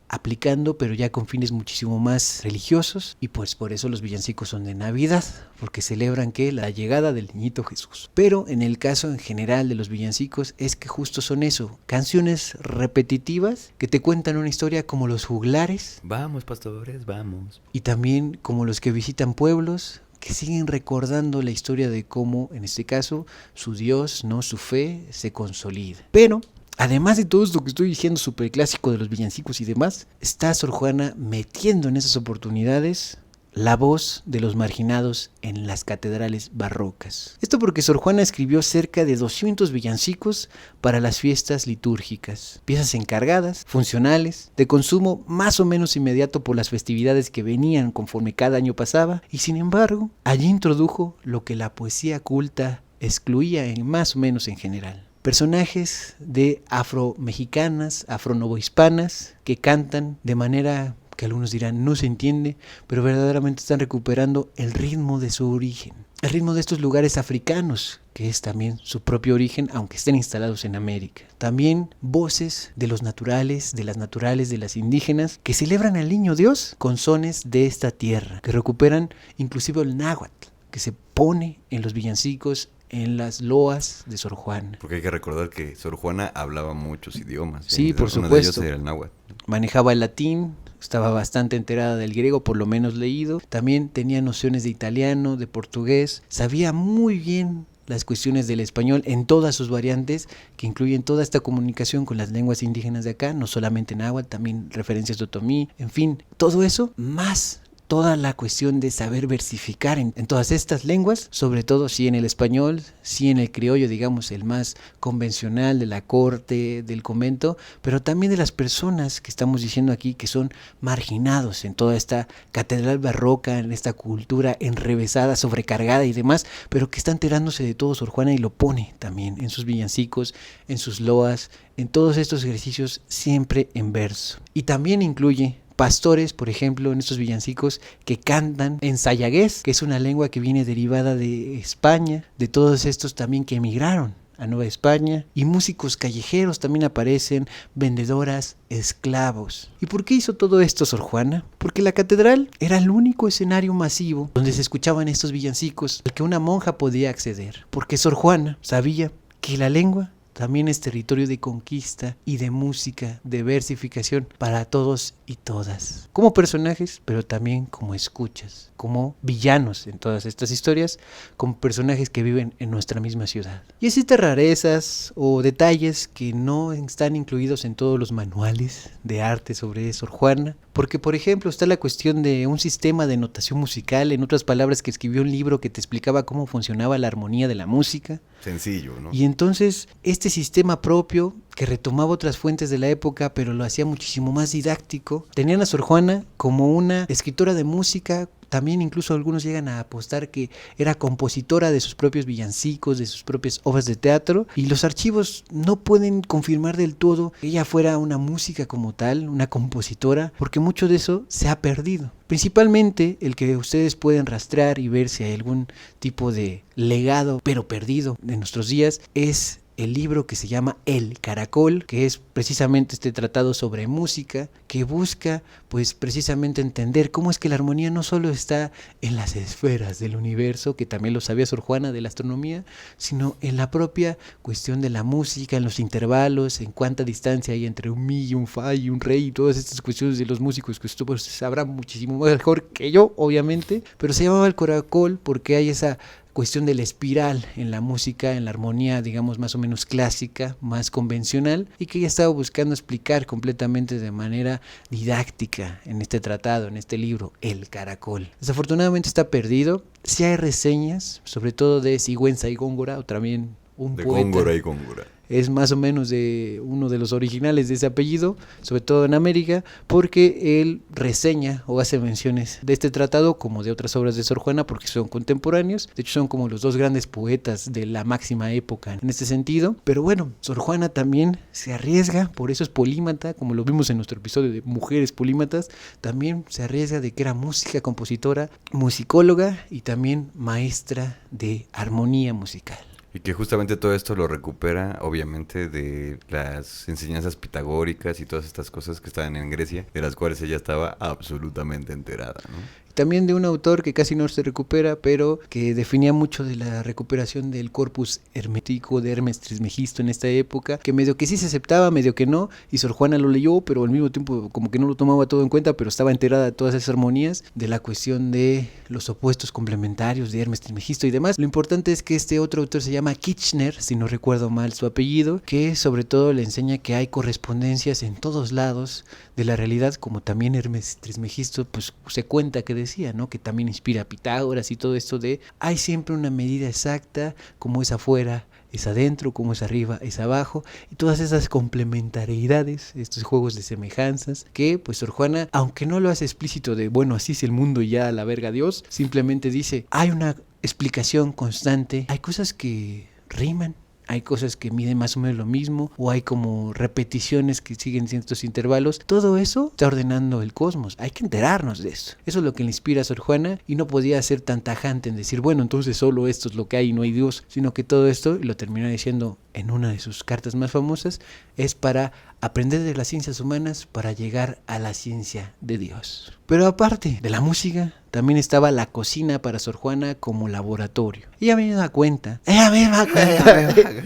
aplicando, pero ya con fines muchísimo más religiosos, y pues por eso los villancicos son de Navidad, porque celebran que la llegada del niñito Jesús. Pero en el caso en general de los villancicos es que justo son eso, canciones repetitivas que te cuentan una historia, como los juglares. Vamos, pastores, vamos. Y también como los que visitan pueblos, que siguen recordando la historia de cómo, en este caso, su Dios, no, su fe se consolida. Pero además de todo esto que estoy diciendo súper clásico de los villancicos y demás, está Sor Juana metiendo en esas oportunidades la voz de los marginados en las catedrales barrocas. Esto porque Sor Juana escribió cerca de 200 villancicos para las fiestas litúrgicas, piezas encargadas, funcionales, de consumo más o menos inmediato por las festividades que venían conforme cada año pasaba, y sin embargo, allí introdujo lo que la poesía culta excluía más o menos en general. Personajes de afro-mexicanas, afro-novohispanas, que cantan de manera que algunos dirán no se entiende, pero verdaderamente están recuperando el ritmo de su origen, el ritmo de estos lugares africanos, que es también su propio origen, aunque estén instalados en América. También voces de los naturales, de las indígenas, que celebran al niño Dios con sones de esta tierra, que recuperan inclusive el náhuatl, que se pone en los villancicos, en las loas de Sor Juana. Porque hay que recordar que Sor Juana hablaba muchos idiomas. Sí, por supuesto. Uno de ellos era el náhuatl. Manejaba el latín, estaba bastante enterada del griego, por lo menos leído. También tenía nociones de italiano, de portugués. Sabía muy bien las cuestiones del español en todas sus variantes, que incluyen toda esta comunicación con las lenguas indígenas de acá, no solamente náhuatl, también referencias de otomí, en fin, todo eso, más toda la cuestión de saber versificar en todas estas lenguas, sobre todo sí en el español, sí en el criollo, digamos, el más convencional de la corte, del convento, pero también de las personas que estamos diciendo aquí que son marginados en toda esta catedral barroca, en esta cultura enrevesada, sobrecargada y demás, pero que está enterándose de todo Sor Juana y lo pone también en sus villancicos, en sus loas, en todos estos ejercicios siempre en verso. Y también incluye pastores, por ejemplo, en estos villancicos que cantan en sayagués, que es una lengua que viene derivada de España, de todos estos también que emigraron a Nueva España, y músicos callejeros también aparecen, vendedoras, esclavos. ¿Y por qué hizo todo esto Sor Juana? Porque la catedral era el único escenario masivo donde se escuchaban estos villancicos al que una monja podía acceder, porque Sor Juana sabía que la lengua también es territorio de conquista y de música, de versificación para todos y todas. Como personajes, pero también como escuchas, como villanos en todas estas historias, como personajes que viven en nuestra misma ciudad. Y existen rarezas o detalles que no están incluidos en todos los manuales de arte sobre Sor Juana, porque por ejemplo está la cuestión de un sistema de notación musical, en otras palabras que escribió un libro que te explicaba cómo funcionaba la armonía de la música. Sencillo, ¿no? Y entonces este sistema propio que retomaba otras fuentes de la época, pero lo hacía muchísimo más didáctico, tenían a Sor Juana como una escritora de música. También incluso algunos llegan a apostar que era compositora de sus propios villancicos, de sus propias obras de teatro, y los archivos no pueden confirmar del todo que ella fuera una música como tal, una compositora, porque mucho de eso se ha perdido. Principalmente el que ustedes pueden rastrear y ver si hay algún tipo de legado, pero perdido en nuestros días, es el libro que se llama El Caracol, que es precisamente este tratado sobre música, que busca pues precisamente entender cómo es que la armonía no solo está en las esferas del universo, que también lo sabía Sor Juana de la astronomía, sino en la propia cuestión de la música, en los intervalos, en cuánta distancia hay entre un mi y un fa y un re, y todas estas cuestiones de los músicos que ustedes sabrán muchísimo mejor que yo, obviamente, pero se llamaba El Caracol porque hay esa cuestión de la espiral en la música, en la armonía, digamos, más o menos clásica, más convencional, y que ella estaba buscando explicar completamente de manera didáctica en este tratado, en este libro, El Caracol. Desafortunadamente está perdido. Sí hay reseñas, sobre todo de Sigüenza y Góngora, o también un de poeta. Góngora y Góngora. Es más o menos de uno de los originales de ese apellido, sobre todo en América, porque él reseña o hace menciones de este tratado como de otras obras de Sor Juana, porque son contemporáneos. De hecho son como los dos grandes poetas de la máxima época en este sentido. Pero bueno, Sor Juana también se arriesga, por eso es polímata, como lo vimos en nuestro episodio de Mujeres Polímatas. También se arriesga de que era música, compositora, musicóloga y también maestra de armonía musical. Y que justamente todo esto lo recupera, obviamente, de las enseñanzas pitagóricas y todas estas cosas que estaban en Grecia, de las cuales ella estaba absolutamente enterada, ¿no? También de un autor que casi no se recupera, pero que definía mucho de la recuperación del corpus hermético de Hermes Trismegisto en esta época, que medio que sí se aceptaba, medio que no, y Sor Juana lo leyó, pero al mismo tiempo como que no lo tomaba todo en cuenta, pero estaba enterada de todas esas armonías, de la cuestión de los opuestos complementarios de Hermes Trismegisto y demás. Lo importante es que este otro autor se llama Kirchner, si no recuerdo mal su apellido, que sobre todo le enseña que hay correspondencias en todos lados de la realidad, como también Hermes Trismegisto pues se cuenta que decía, ¿no? Que también inspira a Pitágoras y todo esto de hay siempre una medida exacta, como es afuera es adentro, como es arriba es abajo, y todas esas complementariedades, estos juegos de semejanzas, que pues Sor Juana, aunque no lo hace explícito de bueno, así es el mundo y ya a la verga Dios, simplemente dice, hay una explicación constante, hay cosas que riman, hay cosas que miden más o menos lo mismo, o hay como repeticiones que siguen ciertos intervalos. Todo eso está ordenando el cosmos. Hay que enterarnos de eso. Eso es lo que le inspira a Sor Juana, y no podía ser tan tajante en decir, bueno, entonces solo esto es lo que hay y no hay Dios, sino que todo esto, y lo termina diciendo en una de sus cartas más famosas, es para aprender de las ciencias humanas para llegar a la ciencia de Dios. Pero aparte de la música, también estaba la cocina para Sor Juana como laboratorio. Ella me da cuenta,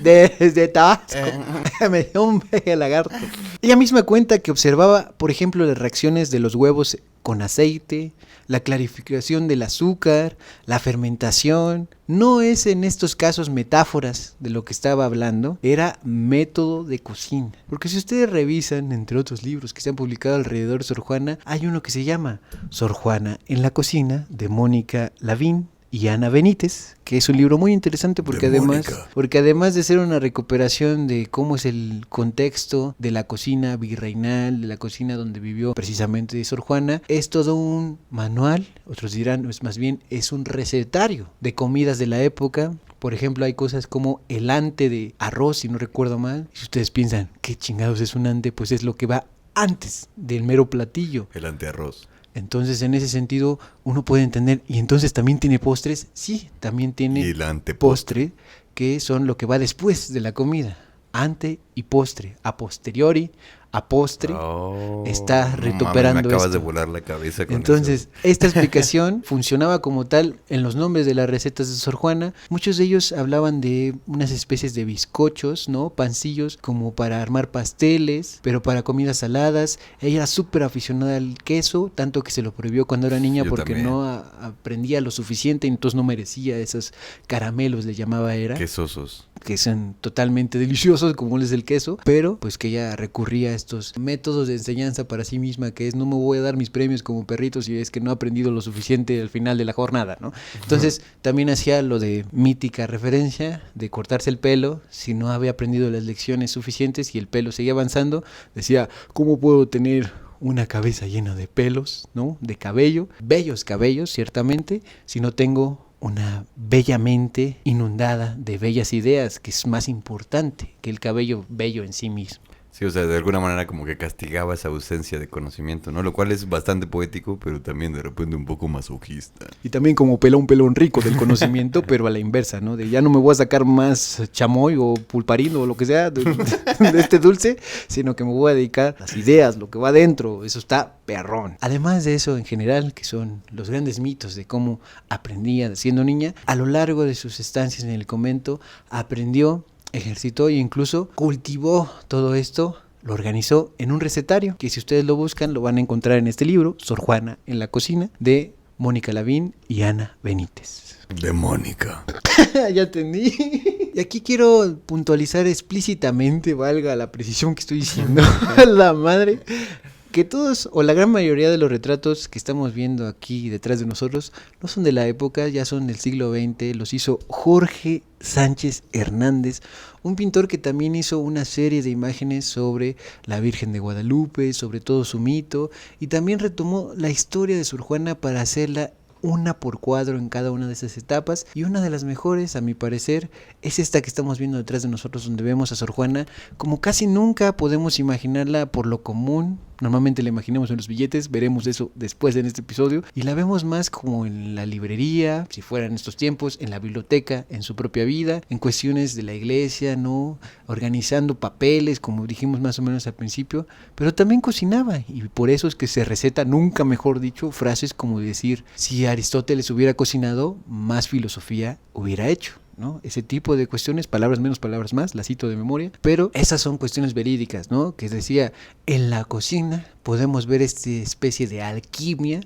desde Tabasco, me dio un peje lagarto. Ella misma cuenta que observaba, por ejemplo, las reacciones de los huevos con aceite, la clarificación del azúcar, la fermentación. No es en estos casos metáforas de lo que estaba hablando, era método de cocina. Porque si ustedes revisan, entre otros libros que se han publicado alrededor de Sor Juana, hay uno que se llama Sor Juana en la cocina, de Mónica Lavín y Ana Benítez, que es un libro muy interesante porque además de ser una recuperación de cómo es el contexto de la cocina virreinal, de la cocina donde vivió precisamente Sor Juana, es todo un manual, otros dirán, es más bien, es un recetario de comidas de la época. Por ejemplo, hay cosas como el ante de arroz, si no recuerdo mal. Si ustedes piensan, ¿qué chingados es un ante? Pues es lo que va antes del mero platillo. El antearroz. Entonces, en ese sentido, uno puede entender, y entonces también tiene postres, sí, también tiene y el antepostre, que son lo que va después de la comida, ante y postre, a posteriori, a postre, está recuperando me acabas esto. de volar la cabeza con Entonces, eso. esta explicación funcionaba como tal en los nombres de las recetas de Sor Juana. Muchos de ellos hablaban de unas especies de bizcochos, ¿no? Pancillos como para armar pasteles, pero para comidas saladas. Ella era súper aficionada al queso, tanto que se lo prohibió cuando era niña. Yo porque también. no aprendía lo suficiente y entonces no merecía esos caramelos, le llamaba era. Quesosos. Que son totalmente deliciosos como es el queso, pero pues que ella recurría a estos métodos de enseñanza para sí misma, que es no me voy a dar mis premios como perritos si es que no he aprendido lo suficiente al final de la jornada, ¿no? Entonces también hacía lo de mítica referencia de cortarse el pelo si no había aprendido las lecciones suficientes y el pelo seguía avanzando, decía, ¿cómo puedo tener una cabeza llena de pelos, ¿no? De cabello, bellos cabellos, ciertamente, si no tengo una bella mente inundada de bellas ideas, que es más importante que el cabello bello en sí mismo. Sí, o sea, de alguna manera como que castigaba esa ausencia de conocimiento, ¿no? Lo cual es bastante poético, pero también de repente un poco masoquista. Y también como pelón rico del conocimiento, pero a la inversa, ¿no? De ya no me voy a sacar más chamoy o pulparino o lo que sea de este dulce, sino que me voy a dedicar a las ideas, lo que va adentro, eso está perrón. Además de eso, en general, que son los grandes mitos de cómo aprendía siendo niña, a lo largo de sus estancias en el convento, aprendió, ejercitó e incluso cultivó todo esto, lo organizó en un recetario, que si ustedes lo buscan lo van a encontrar en este libro, Sor Juana en la cocina, de Mónica Lavín y Ana Benítez. De Mónica. Ya entendí. Y aquí quiero puntualizar explícitamente, valga la precisión que estoy diciendo, la madre, que todos o la gran mayoría de los retratos que estamos viendo aquí detrás de nosotros no son de la época, ya son del siglo XX, los hizo Jorge Sánchez Hernández, un pintor que también hizo una serie de imágenes sobre la Virgen de Guadalupe, sobre todo su mito, y también retomó la historia de Sor Juana para hacerla una por cuadro en cada una de esas etapas, y una de las mejores a mi parecer es esta que estamos viendo detrás de nosotros, donde vemos a Sor Juana como casi nunca podemos imaginarla por lo común. Normalmente la imaginamos en los billetes, veremos eso después en este episodio, y la vemos más como en la librería, si fuera en estos tiempos, en la biblioteca, en su propia vida, en cuestiones de la iglesia, ¿no? Organizando papeles, como dijimos más o menos al principio, pero también cocinaba, y por eso es que se receta, nunca mejor dicho, frases como decir, si Aristóteles hubiera cocinado, más filosofía hubiera hecho, ¿no? Ese tipo de cuestiones, palabras menos, palabras más, la cito de memoria, pero esas son cuestiones verídicas, ¿no? Que decía, en la cocina podemos ver esta especie de alquimia,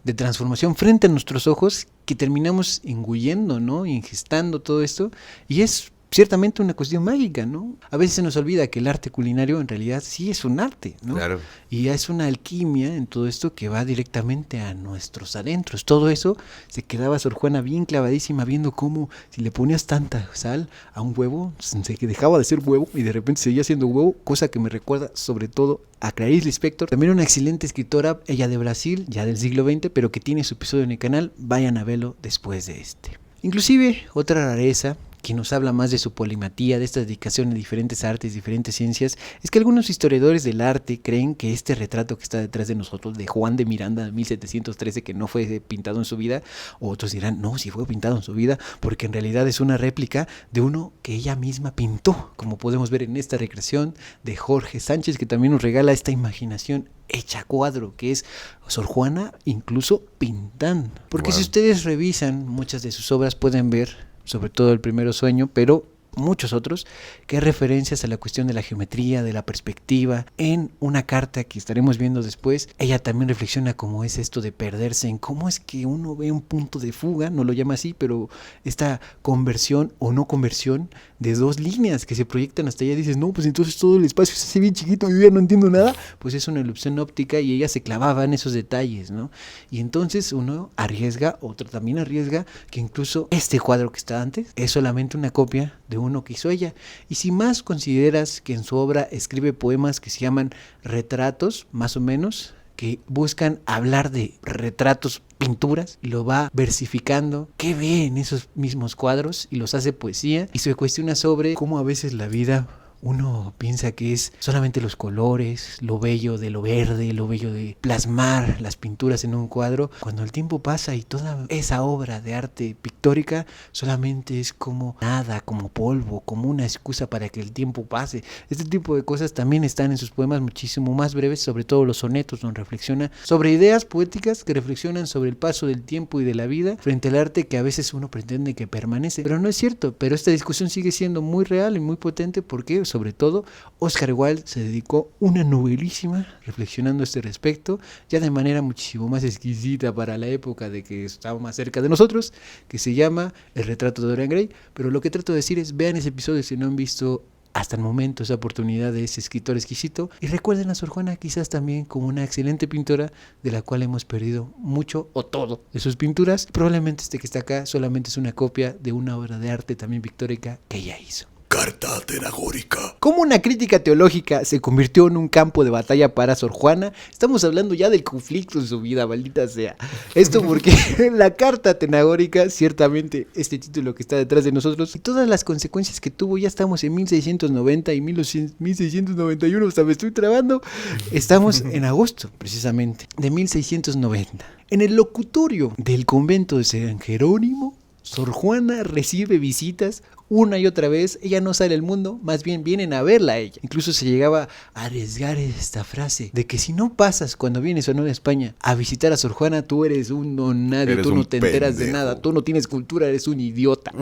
de transformación frente a nuestros ojos, que terminamos engullendo, ¿no? Ingestando todo esto, y es ciertamente una cuestión mágica, ¿no? A veces se nos olvida que el arte culinario en realidad sí es un arte, ¿no? Claro. Y es una alquimia en todo esto que va directamente a nuestros adentros. Todo eso se quedaba Sor Juana bien clavadísima viendo cómo si le ponías tanta sal a un huevo, se dejaba de ser huevo y de repente seguía siendo huevo, cosa que me recuerda sobre todo a Clarice Lispector, también una excelente escritora, ella de Brasil, ya del siglo XX, pero que tiene su episodio en el canal, vayan a verlo después de este. Inclusive, otra rareza que nos habla más de su polimatía, de esta dedicación a diferentes artes, diferentes ciencias, es que algunos historiadores del arte creen que este retrato que está detrás de nosotros, de Juan de Miranda de 1713, que no fue pintado en su vida, o otros dirán, no, sí fue pintado en su vida, porque en realidad es una réplica de uno que ella misma pintó, como podemos ver en esta recreación de Jorge Sánchez, que también nos regala esta imaginación hecha cuadro, que es Sor Juana incluso pintando. Porque Wow. si ustedes revisan muchas de sus obras pueden ver, sobre todo El Primero Sueño, pero muchos otros, que hay referencias a la cuestión de la geometría, de la perspectiva. En una carta que estaremos viendo después, ella también reflexiona cómo es esto de perderse, en cómo es que uno ve un punto de fuga, no lo llama así, pero esta conversión o no conversión de dos líneas que se proyectan hasta allá. Dices, no, pues entonces todo el espacio se hace bien chiquito, yo ya no entiendo nada. Pues es una ilusión óptica y ella se clavaba en esos detalles, ¿no? Y entonces uno arriesga, otro también arriesga, que incluso este cuadro que está antes es solamente una copia de uno que hizo ella. Y si más consideras que en su obra escribe poemas que se llaman retratos, más o menos, que buscan hablar de retratos, pinturas, y lo va versificando, qué ve en esos mismos cuadros y los hace poesía, y se cuestiona sobre cómo a veces la vida uno piensa que es solamente los colores, lo bello de lo verde, lo bello de plasmar las pinturas en un cuadro, cuando el tiempo pasa y toda esa obra de arte pictórica solamente es como nada, como polvo, como una excusa para que el tiempo pase. Este tipo de cosas también están en sus poemas muchísimo más breves, sobre todo los sonetos, donde reflexiona sobre ideas poéticas que reflexionan sobre el paso del tiempo y de la vida frente al arte que a veces uno pretende que permanece, pero no es cierto. Pero esta discusión sigue siendo muy real y muy potente porque sobre todo Oscar Wilde se dedicó una novelísima reflexionando a este respecto, ya de manera muchísimo más exquisita para la época de que estaba más cerca de nosotros, que se llama El retrato de Dorian Gray. Pero lo que trato de decir es, vean ese episodio si no han visto hasta el momento esa oportunidad de ese escritor exquisito, y recuerden a Sor Juana quizás también como una excelente pintora de la cual hemos perdido mucho o todo de sus pinturas. Probablemente este que está acá solamente es una copia de una obra de arte también pictórica que ella hizo. Carta tenagórica. ¿Cómo una crítica teológica se convirtió en un campo de batalla para Sor Juana? Estamos hablando ya del conflicto en su vida, maldita sea. Esto porque la carta tenagórica, ciertamente este título que está detrás de nosotros, y todas las consecuencias que tuvo, ya estamos en 1690 y 1691, hasta me estoy trabando. Estamos en agosto, precisamente, de 1690. En el locutorio del convento de San Jerónimo, Sor Juana recibe visitas una y otra vez. Ella no sale al mundo, más bien vienen a verla a ella. Incluso se llegaba a arriesgar esta frase de que si no pasas cuando vienes o no a España a visitar a Sor Juana, tú eres un don nadie, tú no te enteras de nada, tú no tienes cultura, eres un idiota.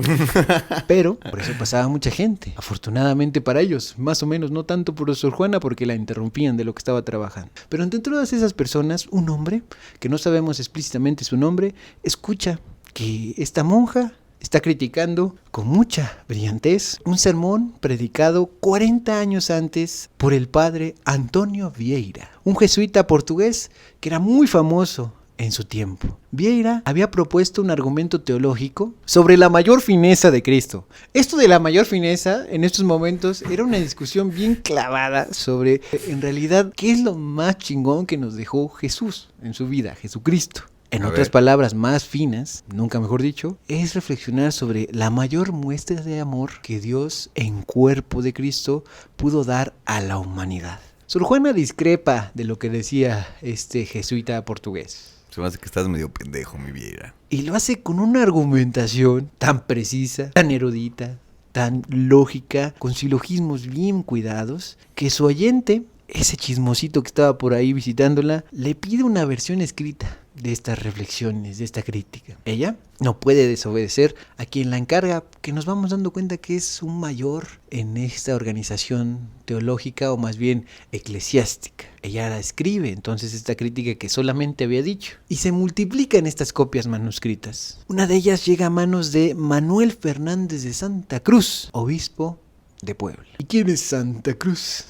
Pero por eso pasaba mucha gente, afortunadamente para ellos, más o menos, no tanto por Sor Juana porque la interrumpían de lo que estaba trabajando. Pero entre todas esas personas, un hombre, que no sabemos explícitamente su nombre, escucha que esta monja está criticando con mucha brillantez un sermón predicado 40 años antes por el padre Antonio Vieira, un jesuita portugués que era muy famoso en su tiempo. Vieira había propuesto un argumento teológico sobre la mayor fineza de Cristo. Esto de la mayor fineza en estos momentos era una discusión bien clavada sobre, en realidad, qué es lo más chingón que nos dejó Jesús en su vida, Jesucristo. En otras palabras más finas, nunca mejor dicho, es reflexionar sobre la mayor muestra de amor que Dios en cuerpo de Cristo pudo dar a la humanidad. Sor Juana discrepa de lo que decía este jesuita portugués. Se me hace que estás medio pendejo, mi Vieira. Y lo hace con una argumentación tan precisa, tan erudita, tan lógica, con silogismos bien cuidados, que su oyente, ese chismosito que estaba por ahí visitándola, le pide una versión escrita de estas reflexiones, de esta crítica. Ella no puede desobedecer a quien la encarga, que nos vamos dando cuenta que es un mayor en esta organización teológica o más bien eclesiástica. Ella la escribe entonces esta crítica que solamente había dicho y se multiplican estas copias manuscritas. Una de ellas llega a manos de Manuel Fernández de Santa Cruz, obispo de Puebla. ¿Y quién es Santa Cruz?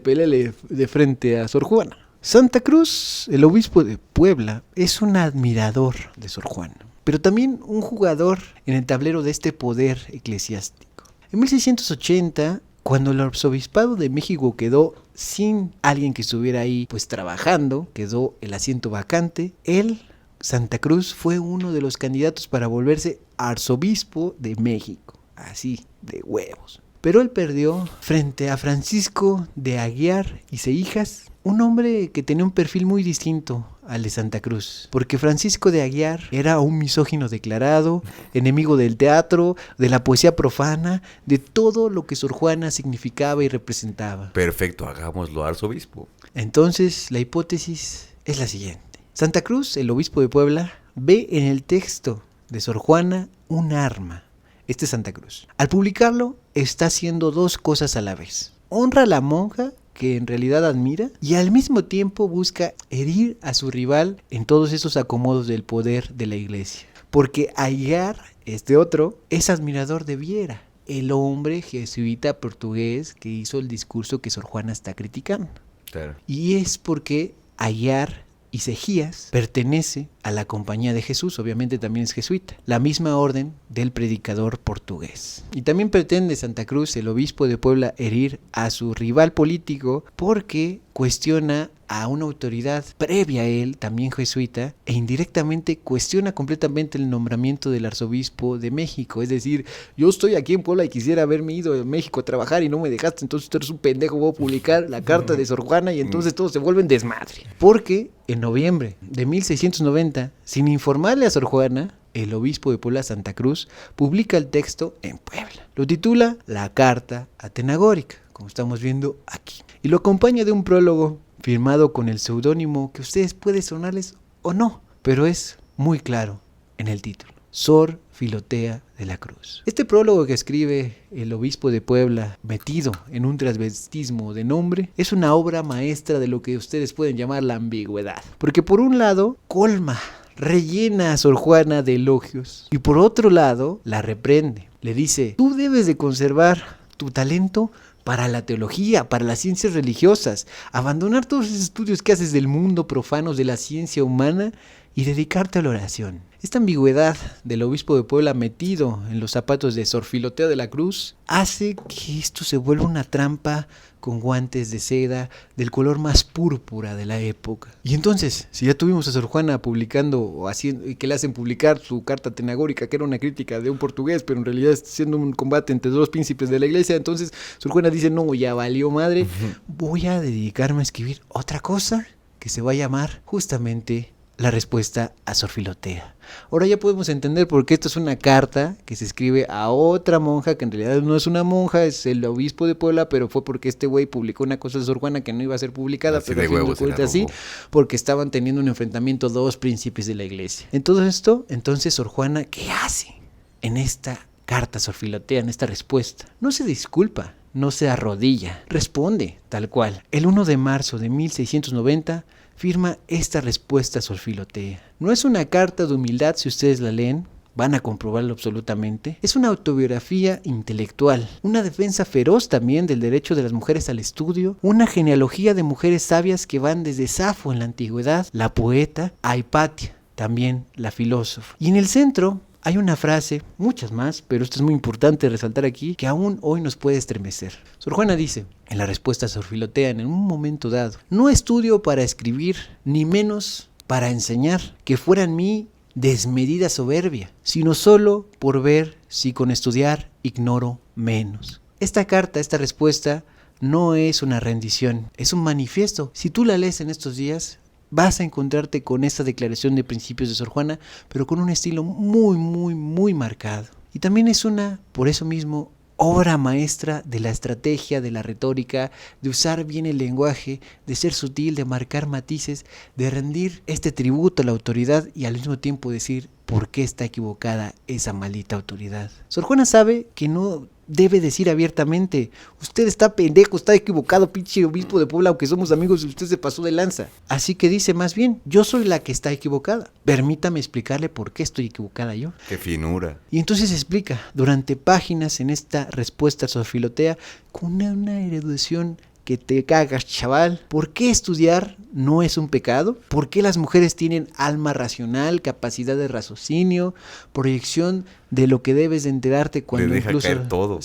Pelele de frente a Sor Juana. Santa Cruz, el obispo de Puebla, es un admirador de Sor Juana, pero también un jugador en el tablero de este poder eclesiástico. En 1680, cuando el arzobispado de México quedó sin alguien que estuviera ahí pues trabajando, quedó el asiento vacante, él, Santa Cruz, fue uno de los candidatos para volverse arzobispo de México, así de huevos. Pero él perdió frente a Francisco de Aguiar y Seijas, un hombre que tenía un perfil muy distinto al de Santa Cruz, porque Francisco de Aguiar era un misógino declarado, enemigo del teatro, de la poesía profana, de todo lo que Sor Juana significaba y representaba. Perfecto, hagámoslo arzobispo. Entonces, la hipótesis es la siguiente. Santa Cruz, el obispo de Puebla, ve en el texto de Sor Juana un arma. Este es Santa Cruz. Al publicarlo, está haciendo dos cosas a la vez. Honra a la monja que en realidad admira y al mismo tiempo busca herir a su rival en todos esos acomodos del poder de la iglesia. Porque Aguiar, este otro, es admirador de Viera, el hombre jesuita portugués que hizo el discurso que Sor Juana está criticando. Claro. Y es porque Aguiar y Sejías pertenece a la Compañía de Jesús, obviamente también es jesuita, la misma orden del predicador portugués. Y también pretende Santa Cruz, el obispo de Puebla, herir a su rival político porque cuestiona a una autoridad previa a él, también jesuita, e indirectamente cuestiona completamente el nombramiento del arzobispo de México. Es decir, yo estoy aquí en Puebla y quisiera haberme ido a México a trabajar y no me dejaste, entonces tú eres un pendejo, voy a publicar la carta de Sor Juana y entonces todos se vuelven desmadre. Porque en noviembre de 1690, sin informarle a Sor Juana, el obispo de Puebla, Santa Cruz, publica el texto en Puebla. Lo titula La Carta Atenagórica, como estamos viendo aquí. Y lo acompaña de un prólogo firmado con el seudónimo que a ustedes puede sonarles o no, pero es muy claro en el título. Sor Filotea de la Cruz. Este prólogo que escribe el obispo de Puebla, metido en un transvestismo de nombre, es una obra maestra de lo que ustedes pueden llamar la ambigüedad. Porque por un lado, colma, rellena a Sor Juana de elogios y por otro lado, la reprende. Le dice, tú debes de conservar tu talento para la teología, para las ciencias religiosas, abandonar todos esos estudios que haces del mundo profanos de la ciencia humana y dedicarte a la oración. Esta ambigüedad del obispo de Puebla metido en los zapatos de Sor Filotea de la Cruz hace que esto se vuelva una trampa con guantes de seda del color más púrpura de la época. Y entonces, si ya tuvimos a Sor Juana publicando o haciendo, que le hacen publicar su carta atenagórica, que era una crítica de un portugués, pero en realidad está siendo un combate entre dos príncipes de la iglesia, entonces Sor Juana dice, no, ya valió madre, voy a dedicarme a escribir otra cosa que se va a llamar justamente la respuesta a Sor Filotea. Ahora ya podemos entender por qué esto es una carta que se escribe a otra monja, que en realidad no es una monja, es el obispo de Puebla, pero fue porque este güey publicó una cosa de Sor Juana que no iba a ser publicada, así pero de huevos así, porque estaban teniendo un enfrentamiento dos príncipes de la iglesia. En todo esto, entonces Sor Juana, ¿qué hace en esta carta Sor Filotea, en esta respuesta? No se disculpa, no se arrodilla, responde tal cual. El 1 de marzo de 1690 firma esta respuesta a Sor Filotea. No es una carta de humildad, si ustedes la leen, van a comprobarlo absolutamente. Es una autobiografía intelectual, una defensa feroz también del derecho de las mujeres al estudio, una genealogía de mujeres sabias que van desde Safo en la antigüedad, la poeta, a Hipatia, también la filósofa. Y en el centro hay una frase, muchas más, pero esto es muy importante resaltar aquí, que aún hoy nos puede estremecer. Sor Juana dice, en la respuesta a Sor Filotea, en un momento dado, no estudio para escribir, ni menos para enseñar, que fuera en mí desmedida soberbia, sino solo por ver si con estudiar ignoro menos. Esta carta, esta respuesta, no es una rendición, es un manifiesto. Si tú la lees en estos días, vas a encontrarte con esta declaración de principios de Sor Juana, pero con un estilo muy marcado. Y también es una, por eso mismo, obra maestra de la estrategia, de la retórica, de usar bien el lenguaje, de ser sutil, de marcar matices, de rendir este tributo a la autoridad y al mismo tiempo decir por qué está equivocada esa maldita autoridad. Sor Juana sabe que no debe decir abiertamente, usted está pendejo, está equivocado, pinche obispo de Puebla, aunque somos amigos, usted se pasó de lanza. Así que dice más bien, yo soy la que está equivocada. Permítame explicarle por qué estoy equivocada yo. ¡Qué finura! Y entonces explica, durante páginas en esta respuesta a Sor Filotea, con una erudición que te cagas, chaval. ¿Por qué estudiar no es un pecado? ¿Por qué las mujeres tienen alma racional, capacidad de raciocinio, proyección de lo que debes de enterarte cuando incluso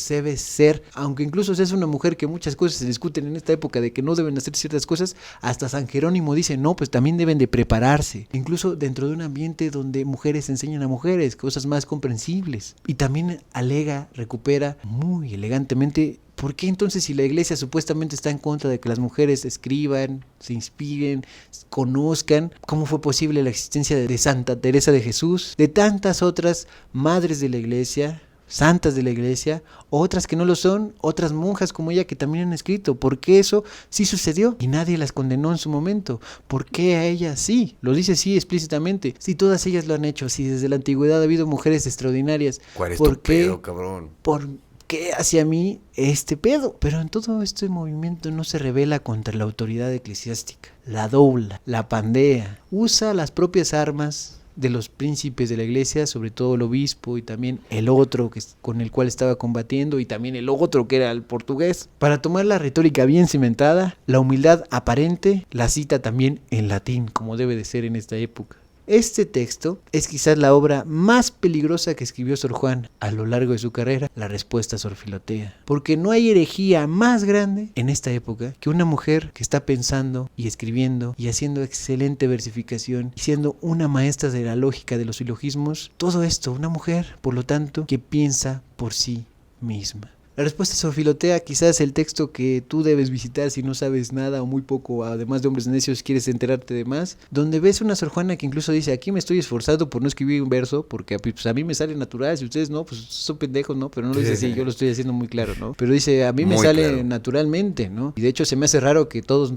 debes ser, aunque incluso seas una mujer que muchas cosas se discuten en esta época de que no deben hacer ciertas cosas, hasta San Jerónimo dice, no, pues también deben de prepararse, incluso dentro de un ambiente donde mujeres enseñan a mujeres cosas más comprensibles. Y también alega, recupera muy elegantemente, ¿por qué entonces si la iglesia supuestamente está en contra de que las mujeres escriban, se inspiren, conozcan, cómo fue posible la existencia de Santa Teresa de Jesús, de tantas otras madres de la iglesia, santas de la iglesia, otras que no lo son, otras monjas como ella que también han escrito? ¿Por qué eso sí sucedió y nadie las condenó en su momento? ¿Por qué a ellas sí? Lo dice sí explícitamente. Si todas ellas lo han hecho, si desde la antigüedad ha habido mujeres extraordinarias, ¿cuál es ¿por tu qué? pedo, cabrón? ¿Por qué hacia mí este pedo? Pero en todo este movimiento no se rebela contra la autoridad eclesiástica, la dobla, la pandea, usa las propias armas de los príncipes de la iglesia, sobre todo el obispo y también el otro con el cual estaba combatiendo y también el otro que era el portugués, para tomar la retórica bien cimentada, la humildad aparente, la cita también en latín, como debe de ser en esta época. Este texto es quizás la obra más peligrosa que escribió Sor Juana a lo largo de su carrera, la respuesta a Sor Filotea, porque no hay herejía más grande en esta época que una mujer que está pensando y escribiendo y haciendo excelente versificación y siendo una maestra de la lógica de los silogismos. Todo esto, una mujer, por lo tanto, que piensa por sí misma. La respuesta a Sor Filotea quizás es el texto que tú debes visitar si no sabes nada o muy poco, además de Hombres Necios, quieres enterarte de más, donde ves una Sor Juana que incluso dice, aquí me estoy esforzando por no escribir un verso, porque pues, a mí me sale natural, si ustedes no, pues son pendejos, ¿no? Pero no lo dice así, yo lo estoy haciendo muy claro, ¿no? Pero dice, a mí me sale naturalmente, ¿no? Y de hecho se me hace raro que todos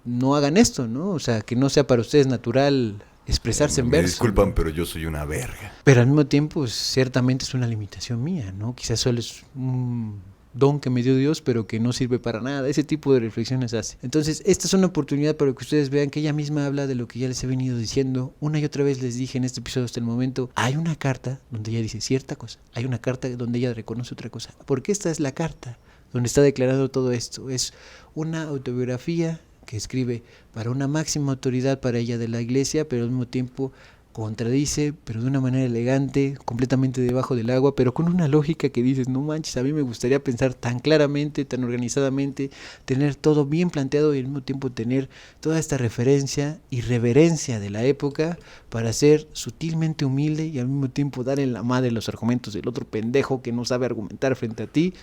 no hagan esto, ¿no? O sea, que no sea para ustedes natural expresarse en verso. Disculpan, ¿no? Pero yo soy una verga. Pero al mismo tiempo, pues, ciertamente es una limitación mía, ¿no? Quizás solo es un don que me dio Dios, pero que no sirve para nada. Ese tipo de reflexiones hace. Entonces, esta es una oportunidad para que ustedes vean que ella misma habla de lo que ya les he venido diciendo. Una y otra vez les dije en este episodio hasta el momento, hay una carta donde ella dice cierta cosa, hay una carta donde ella reconoce otra cosa. Porque esta es la carta donde está declarando todo esto. Es una autobiografía que escribe para una máxima autoridad para ella de la iglesia, pero al mismo tiempo contradice, pero de una manera elegante, completamente debajo del agua, pero con una lógica que dices, no manches, a mí me gustaría pensar tan claramente, tan organizadamente, tener todo bien planteado y al mismo tiempo tener toda esta referencia y reverencia de la época para ser sutilmente humilde y al mismo tiempo dar en la madre los argumentos del otro pendejo que no sabe argumentar frente a ti,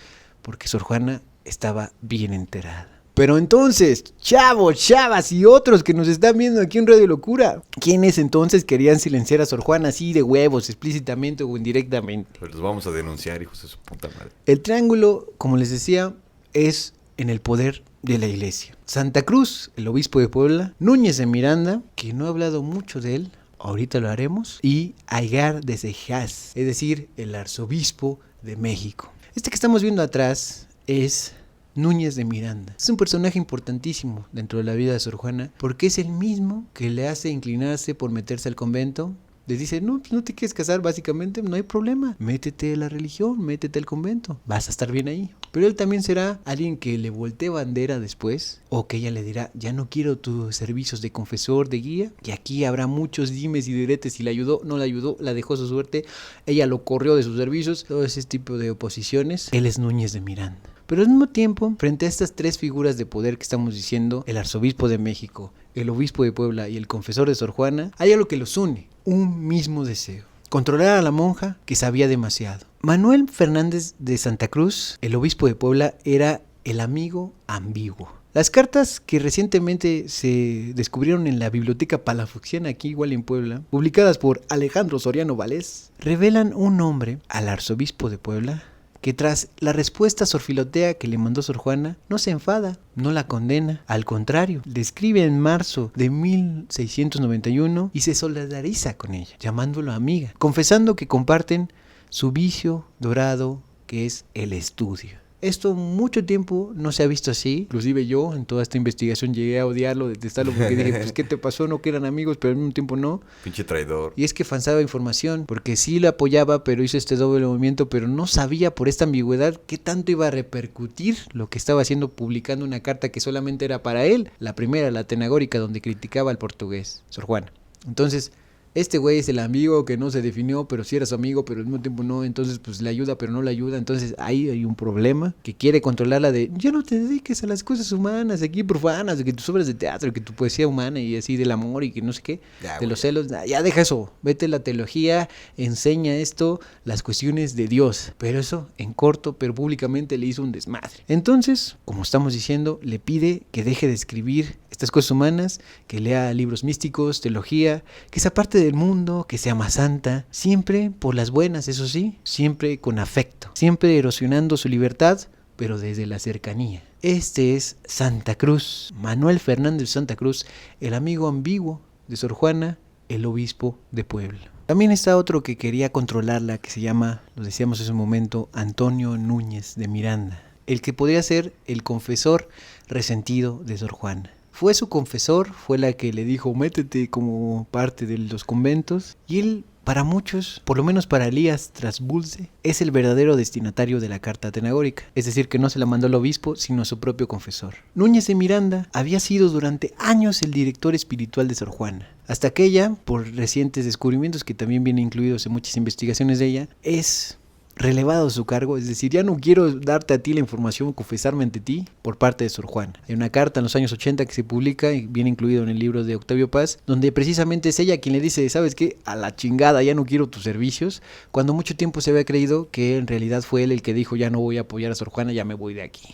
porque Sor Juana estaba bien enterada. Pero entonces, chavos, chavas y otros que nos están viendo aquí en Radio Locura, ¿quiénes entonces querían silenciar a Sor Juana así de huevos, explícitamente o indirectamente? Pues los vamos a denunciar, hijos de su puta madre. El triángulo, como les decía, es en el poder de la iglesia. Santa Cruz, el obispo de Puebla, Núñez de Miranda, que no he hablado mucho de él, ahorita lo haremos, y Agar de Cejas, es decir, el arzobispo de México. Este que estamos viendo atrás es Núñez de Miranda. Es un personaje importantísimo dentro de la vida de Sor Juana porque es el mismo que le hace inclinarse por meterse al convento. Les dice, no, pues no te quieres casar, básicamente, no hay problema. Métete a la religión, métete al convento, vas a estar bien ahí. Pero él también será alguien que le voltee bandera después, o que ella le dirá, ya no quiero tus servicios de confesor, de guía, y aquí habrá muchos dimes y diretes, si la ayudó, no la ayudó, la dejó a su suerte, ella lo corrió de sus servicios, todo ese tipo de oposiciones. Él es Núñez de Miranda. Pero al mismo tiempo, frente a estas tres figuras de poder que estamos diciendo, el arzobispo de México, el obispo de Puebla y el confesor de Sor Juana, hay algo que los une, un mismo deseo: controlar a la monja que sabía demasiado. Manuel Fernández de Santa Cruz, el obispo de Puebla, era el amigo ambiguo. Las cartas que recientemente se descubrieron en la biblioteca palafoxiana, aquí igual en Puebla, publicadas por Alejandro Soriano Valés, revelan un nombre al arzobispo de Puebla que tras la respuesta a Sor Filotea que le mandó Sor Juana, no se enfada, no la condena, al contrario, le escribe en marzo de 1691 y se solidariza con ella, llamándolo amiga, confesando que comparten su vicio dorado que es el estudio. Esto mucho tiempo no se ha visto así, inclusive yo en toda esta investigación llegué a odiarlo, detestarlo, porque dije, pues ¿qué te pasó? No que eran amigos, pero al mismo tiempo no. Pinche traidor. Y es que falsaba información, porque sí le apoyaba, pero hizo este doble movimiento, pero no sabía por esta ambigüedad qué tanto iba a repercutir lo que estaba haciendo, publicando una carta que solamente era para él, la primera, la atenagórica, donde criticaba al portugués, Sor Juana. Entonces, este güey es el amigo que no se definió, pero sí era su amigo, pero al mismo tiempo no, entonces pues le ayuda, pero no le ayuda. Entonces ahí hay un problema que quiere controlarla de, ya no te dediques a las cosas humanas, aquí profanas, de que tus obras de teatro, que tu poesía humana y así del amor y que no sé qué, ya, de los celos, ya deja eso, vete a la teología, enseña esto, las cuestiones de Dios. Pero eso en corto, pero públicamente le hizo un desmadre. Entonces, como estamos diciendo, le pide que deje de escribir estas cosas humanas, que lea libros místicos, teología, que esa parte del mundo, que sea más santa, siempre por las buenas, eso sí, siempre con afecto, siempre erosionando su libertad, pero desde la cercanía. Este es Santa Cruz, Manuel Fernández de Santa Cruz, el amigo ambiguo de Sor Juana, el obispo de Puebla. También está otro que quería controlarla, que se llama, lo decíamos hace un momento, Antonio Núñez de Miranda, el que podría ser el confesor resentido de Sor Juana. Fue su confesor, fue la que le dijo métete como parte de los conventos, y él, para muchos, por lo menos para Elías Trasbulce, es el verdadero destinatario de la carta atenagórica, es decir, que no se la mandó al obispo, sino a su propio confesor. Núñez de Miranda había sido durante años el director espiritual de Sor Juana, hasta que ella, por recientes descubrimientos que también vienen incluidos en muchas investigaciones de ella, es relevado su cargo, es decir, ya no quiero darte a ti la información, confesarme ante ti por parte de Sor Juana. Hay una carta en los años 80 que se publica y viene incluido en el libro de Octavio Paz, donde precisamente es ella quien le dice, ¿sabes qué? A la chingada, ya no quiero tus servicios, cuando mucho tiempo se había creído que en realidad fue él el que dijo, ya no voy a apoyar a Sor Juana, ya me voy de aquí.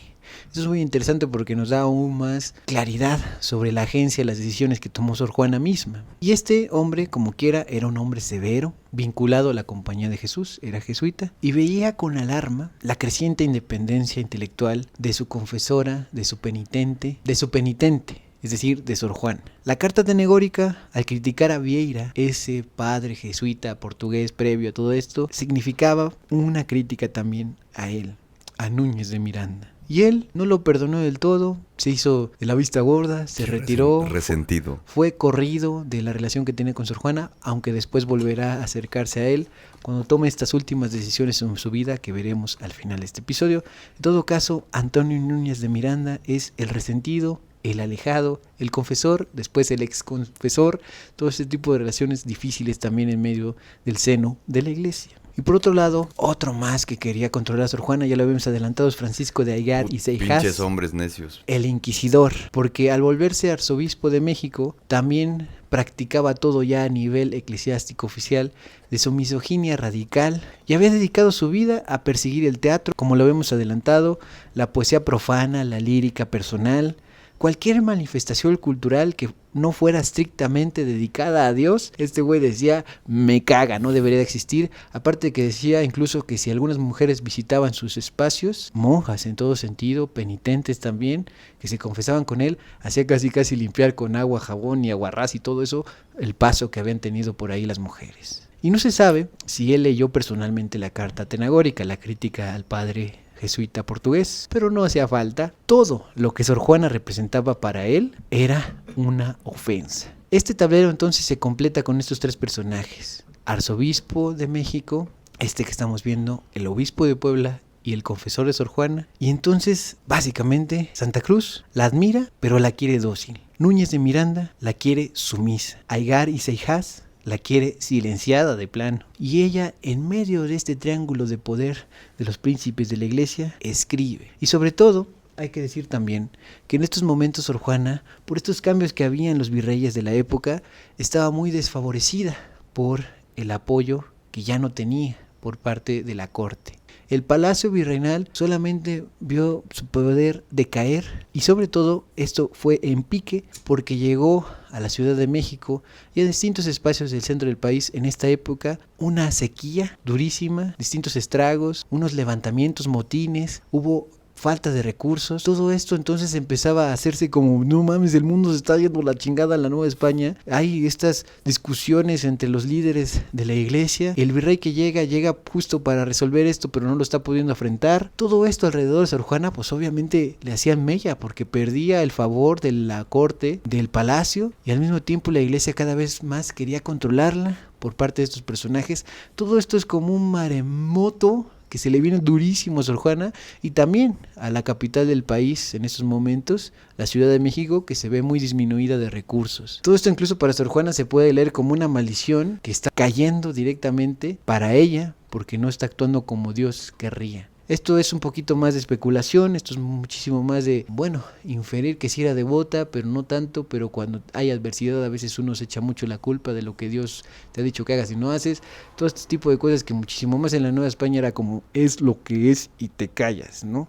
Eso es muy interesante porque nos da aún más claridad sobre la agencia y las decisiones que tomó Sor Juana misma. Y este hombre, como quiera, era un hombre severo, vinculado a la Compañía de Jesús, era jesuita, y veía con alarma la creciente independencia intelectual de su confesora, de su penitente, es decir, de Sor Juana. La carta atenagórica, al criticar a Vieira, ese padre jesuita portugués previo a todo esto, significaba una crítica también a él, a Núñez de Miranda. Y él no lo perdonó del todo, se hizo de la vista gorda, se retiró. Resentido. Fue corrido de la relación que tiene con Sor Juana, aunque después volverá a acercarse a él cuando tome estas últimas decisiones en su vida que veremos al final de este episodio. En todo caso, Antonio Núñez de Miranda es el resentido, el alejado, el confesor, después el exconfesor, todo ese tipo de relaciones difíciles también en medio del seno de la iglesia. Y por otro lado, otro más que quería controlar a Sor Juana, ya lo habíamos adelantado, es Francisco de Aguiar y Seijas. Pinches hombres necios. El inquisidor, porque al volverse arzobispo de México, también practicaba todo ya a nivel eclesiástico oficial de su misoginia radical y había dedicado su vida a perseguir el teatro, como lo hemos adelantado, la poesía profana, la lírica personal, cualquier manifestación cultural que no fuera estrictamente dedicada a Dios. Este güey decía, me caga, no debería de existir. Aparte de que decía incluso que si algunas mujeres visitaban sus espacios, monjas en todo sentido, penitentes también, que se confesaban con él, hacía casi limpiar con agua, jabón y aguarrás y todo eso, el paso que habían tenido por ahí las mujeres. Y no se sabe si él leyó personalmente la carta atenagórica, la crítica al padre jesuita portugués, pero no hacía falta. Todo lo que Sor Juana representaba para él era una ofensa. Este tablero entonces se completa con estos tres personajes: arzobispo de México, este que estamos viendo, el obispo de Puebla y el confesor de Sor Juana. Y entonces, básicamente, Santa Cruz la admira, pero la quiere dócil. Núñez de Miranda la quiere sumisa. Aguiar y Seijas la quiere silenciada de plano. Y ella, en medio de este triángulo de poder de los príncipes de la iglesia, escribe. Y sobre todo, hay que decir también que en estos momentos Sor Juana, por estos cambios que había en los virreyes de la época, estaba muy desfavorecida por el apoyo que ya no tenía por parte de la corte. El palacio virreinal solamente vio su poder decaer y sobre todo esto fue en pique porque llegó a la Ciudad de México y a distintos espacios del centro del país en esta época una sequía durísima, distintos estragos, unos levantamientos, motines, hubo falta de recursos. Todo esto entonces empezaba a hacerse como, no mames, el mundo se está yendo la chingada a la Nueva España. Hay estas discusiones entre los líderes de la iglesia. El virrey que llega justo para resolver esto, pero no lo está pudiendo afrontar. Todo esto alrededor de Sor Juana, pues obviamente le hacían mella porque perdía el favor de la corte, del palacio, y al mismo tiempo la iglesia cada vez más quería controlarla por parte de estos personajes. Todo esto es como un maremoto que se le viene durísimo a Sor Juana y también a la capital del país en estos momentos, la Ciudad de México, que se ve muy disminuida de recursos. Todo esto incluso para Sor Juana se puede leer como una maldición que está cayendo directamente para ella porque no está actuando como Dios querría. Esto es un poquito más de especulación, esto es muchísimo más de, bueno, inferir que sí era devota, pero no tanto, pero cuando hay adversidad a veces uno se echa mucho la culpa de lo que Dios te ha dicho que hagas y no haces. Todo este tipo de cosas que muchísimo más en la Nueva España era como, es lo que es y te callas, ¿no?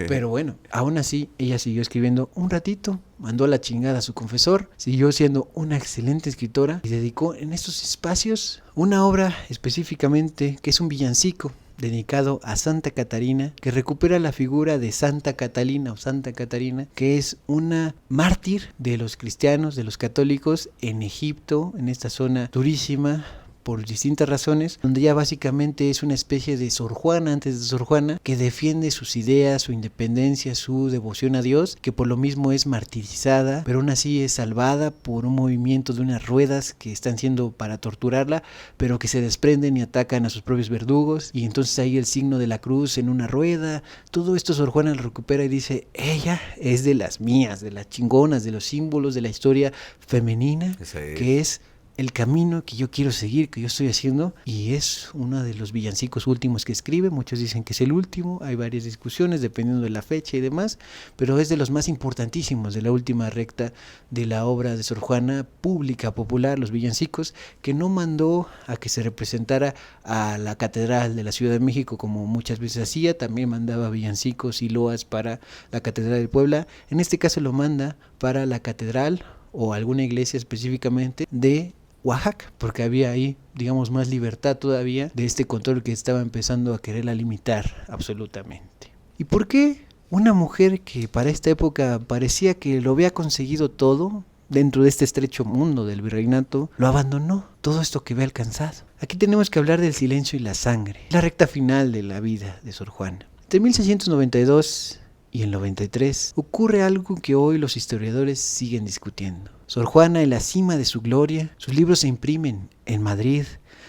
Pero bueno, aún así ella siguió escribiendo un ratito, mandó a la chingada a su confesor, siguió siendo una excelente escritora y dedicó en estos espacios una obra específicamente que es un villancico dedicado a Santa Catarina, que recupera la figura de Santa Catalina o Santa Catarina, que es una mártir de los cristianos, de los católicos en Egipto, en esta zona durísima por distintas razones, donde ella básicamente es una especie de Sor Juana antes de Sor Juana, que defiende sus ideas, su independencia, su devoción a Dios, que por lo mismo es martirizada, pero aún así es salvada por un movimiento de unas ruedas que están siendo para torturarla, pero que se desprenden y atacan a sus propios verdugos, y entonces ahí el signo de la cruz en una rueda. Todo esto Sor Juana lo recupera y dice, ella es de las mías, de las chingonas, de los símbolos de la historia femenina, que es el camino que yo quiero seguir, que yo estoy haciendo, y es uno de los villancicos últimos que escribe. Muchos dicen que es el último, hay varias discusiones dependiendo de la fecha y demás, pero es de los más importantísimos de la última recta de la obra de Sor Juana, pública, popular, los villancicos, que no mandó a que se representara a la catedral de la Ciudad de México como muchas veces hacía, también mandaba villancicos y loas para la catedral de Puebla. En este caso lo manda para la catedral o alguna iglesia específicamente de Oaxaca, porque había ahí, digamos, más libertad todavía de este control que estaba empezando a quererla limitar absolutamente. ¿Y por qué una mujer que para esta época parecía que lo había conseguido todo dentro de este estrecho mundo del virreinato, lo abandonó, todo esto que había alcanzado? Aquí tenemos que hablar del silencio y la sangre, la recta final de la vida de Sor Juana. Entre 1692 y el 93 ocurre algo que hoy los historiadores siguen discutiendo. Sor Juana en la cima de su gloria, sus libros se imprimen en Madrid,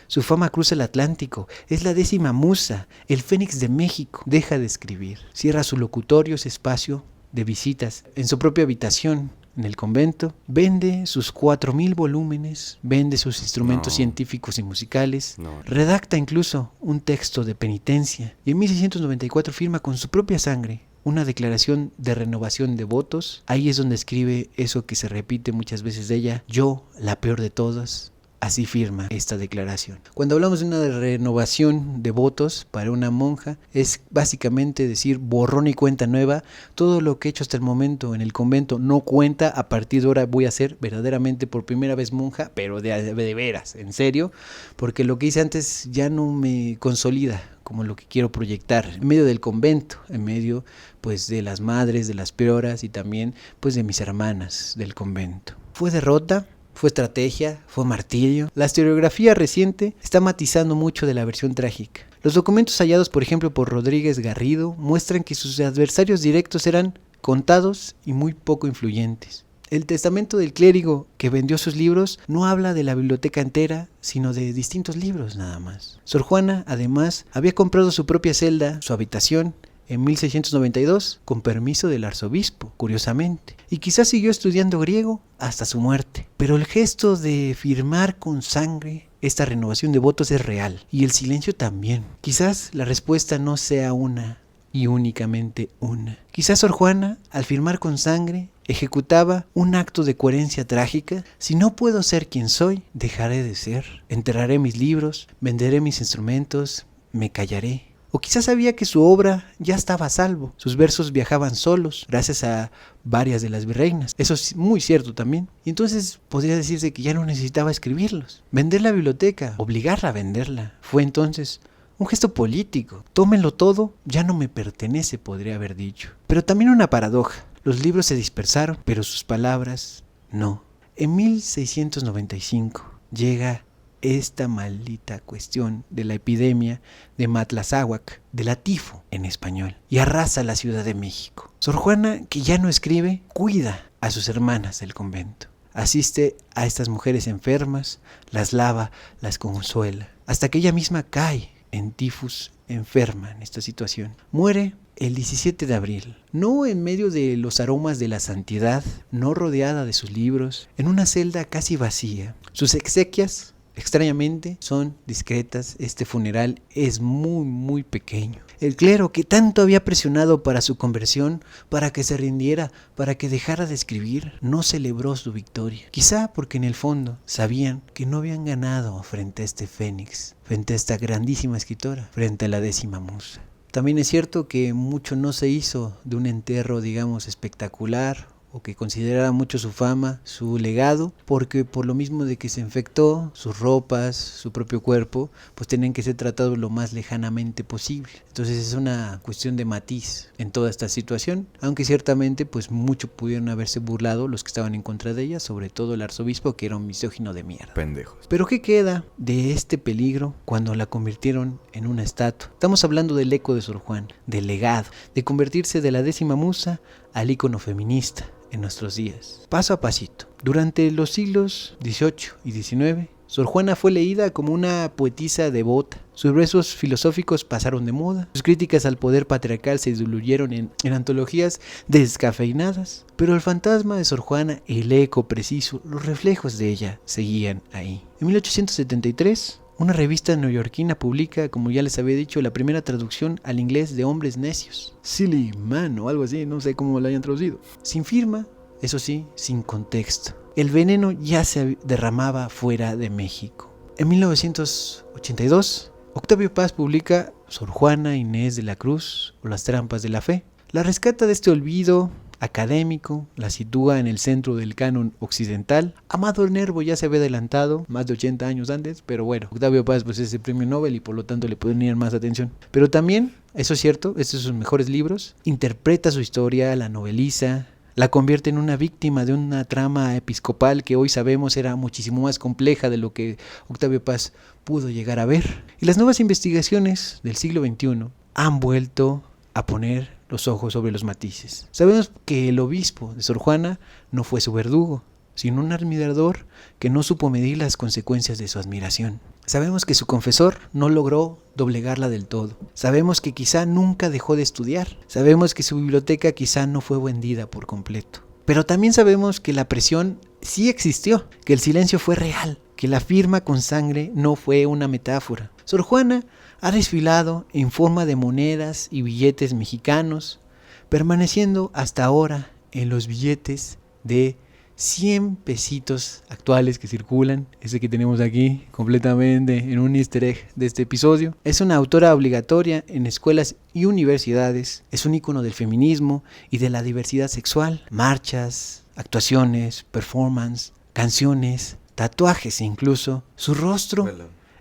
su fama cruza el Atlántico, es la 10ª musa, el Fénix de México, deja de escribir, cierra su locutorio, ese espacio de visitas en su propia habitación, en el convento, vende sus 4,000 volúmenes, vende sus instrumentos científicos y musicales, redacta incluso un texto de penitencia y en 1694 firma con su propia sangre una declaración de renovación de votos. Ahí es donde escribe eso que se repite muchas veces de ella, yo, la peor de todas. Así firma esta declaración. Cuando hablamos de una renovación de votos para una monja, es básicamente decir borrón y cuenta nueva. Todo lo que he hecho hasta el momento en el convento no cuenta. A partir de ahora voy a ser verdaderamente por primera vez monja, pero de veras, en serio, porque lo que hice antes ya no me consolida como lo que quiero proyectar en medio del convento, en medio pues de las madres, de las prioras y también pues de mis hermanas del convento. Fue derrota, fue estrategia, fue martirio. La historiografía reciente está matizando mucho de la versión trágica. Los documentos hallados, por ejemplo, por Rodríguez Garrido, muestran que sus adversarios directos eran contados y muy poco influyentes. El testamento del clérigo que vendió sus libros no habla de la biblioteca entera, sino de distintos libros nada más. Sor Juana, además, había comprado su propia celda, su habitación, en 1692, con permiso del arzobispo, curiosamente. Y quizás siguió estudiando griego hasta su muerte. Pero el gesto de firmar con sangre esta renovación de votos es real. Y el silencio también. Quizás la respuesta no sea una y únicamente una. Quizás Sor Juana, al firmar con sangre, ejecutaba un acto de coherencia trágica. Si no puedo ser quien soy, dejaré de ser. Enterraré mis libros, venderé mis instrumentos, me callaré. O quizás sabía que su obra ya estaba a salvo. Sus versos viajaban solos, gracias a varias de las virreinas. Eso es muy cierto también. Y entonces podría decirse que ya no necesitaba escribirlos. Vender la biblioteca, obligarla a venderla, fue entonces un gesto político. Tómenlo todo, ya no me pertenece, podría haber dicho. Pero también una paradoja. Los libros se dispersaron, pero sus palabras no. En 1695 llega esta maldita cuestión de la epidemia de Matlazáhuac, de la tifo en español, y arrasa la Ciudad de México. Sor Juana, que ya no escribe, cuida a sus hermanas del convento. Asiste a estas mujeres enfermas, las lava, las consuela, hasta que ella misma cae en tifus, enferma en esta situación. Muere el 17 de abril, no en medio de los aromas de la santidad, no rodeada de sus libros, en una celda casi vacía. Sus exequias, extrañamente, son discretas. Este funeral es muy pequeño. El clero, que tanto había presionado para su conversión, para que se rindiera, para que dejara de escribir, no celebró su victoria. Quizá porque en el fondo sabían que no habían ganado frente a este Fénix, frente a esta grandísima escritora, frente a la 10ª musa. También es cierto que mucho no se hizo de un entierro, digamos, espectacular o que considerara mucho su fama, su legado, porque por lo mismo de que se infectó, sus ropas, su propio cuerpo, pues tienen que ser tratados lo más lejanamente posible. Entonces es una cuestión de matiz en toda esta situación, aunque ciertamente pues mucho pudieron haberse burlado los que estaban en contra de ella, sobre todo el arzobispo, que era un misógino de mierda. Pendejos. Pero ¿qué queda de este peligro cuando la convirtieron en una estatua? Estamos hablando del eco de Sor Juana, del legado, de convertirse de la 10ª musa al ícono feminista en nuestros días. Paso a pasito. Durante los siglos XVIII y XIX, Sor Juana fue leída como una poetisa devota. Sus versos filosóficos pasaron de moda. Sus críticas al poder patriarcal se diluyeron en antologías descafeinadas. Pero el fantasma de Sor Juana, el eco preciso, los reflejos de ella seguían ahí. En 1873, una revista neoyorquina publica, como ya les había dicho, la primera traducción al inglés de Hombres Necios. Silly Man o algo así, no sé cómo lo hayan traducido. Sin firma, eso sí, sin contexto. El veneno ya se derramaba fuera de México. En 1982, Octavio Paz publica Sor Juana Inés de la Cruz o Las Trampas de la Fe. La rescata de este olvido académico, la sitúa en el centro del canon occidental. Amado Nervo ya se había adelantado más de 80 años antes, pero bueno, Octavio Paz pues es el premio Nobel y por lo tanto le pueden ir más atención. Pero también, eso es cierto, estos son sus mejores libros, interpreta su historia, la noveliza, la convierte en una víctima de una trama episcopal que hoy sabemos era muchísimo más compleja de lo que Octavio Paz pudo llegar a ver. Y las nuevas investigaciones del siglo XXI han vuelto a poner los ojos sobre los matices. Sabemos que el obispo de Sor Juana no fue su verdugo, sino un admirador que no supo medir las consecuencias de su admiración. Sabemos que su confesor no logró doblegarla del todo. Sabemos que quizá nunca dejó de estudiar. Sabemos que su biblioteca quizá no fue vendida por completo. Pero también sabemos que la presión sí existió, que el silencio fue real, que la firma con sangre no fue una metáfora. Sor Juana ha desfilado en forma de monedas y billetes mexicanos, permaneciendo hasta ahora en los billetes de 100 pesitos actuales que circulan, ese que tenemos aquí completamente en un easter egg de este episodio. Es una autora obligatoria en escuelas y universidades, es un ícono del feminismo y de la diversidad sexual, marchas, actuaciones, performance, canciones, tatuajes incluso, su rostro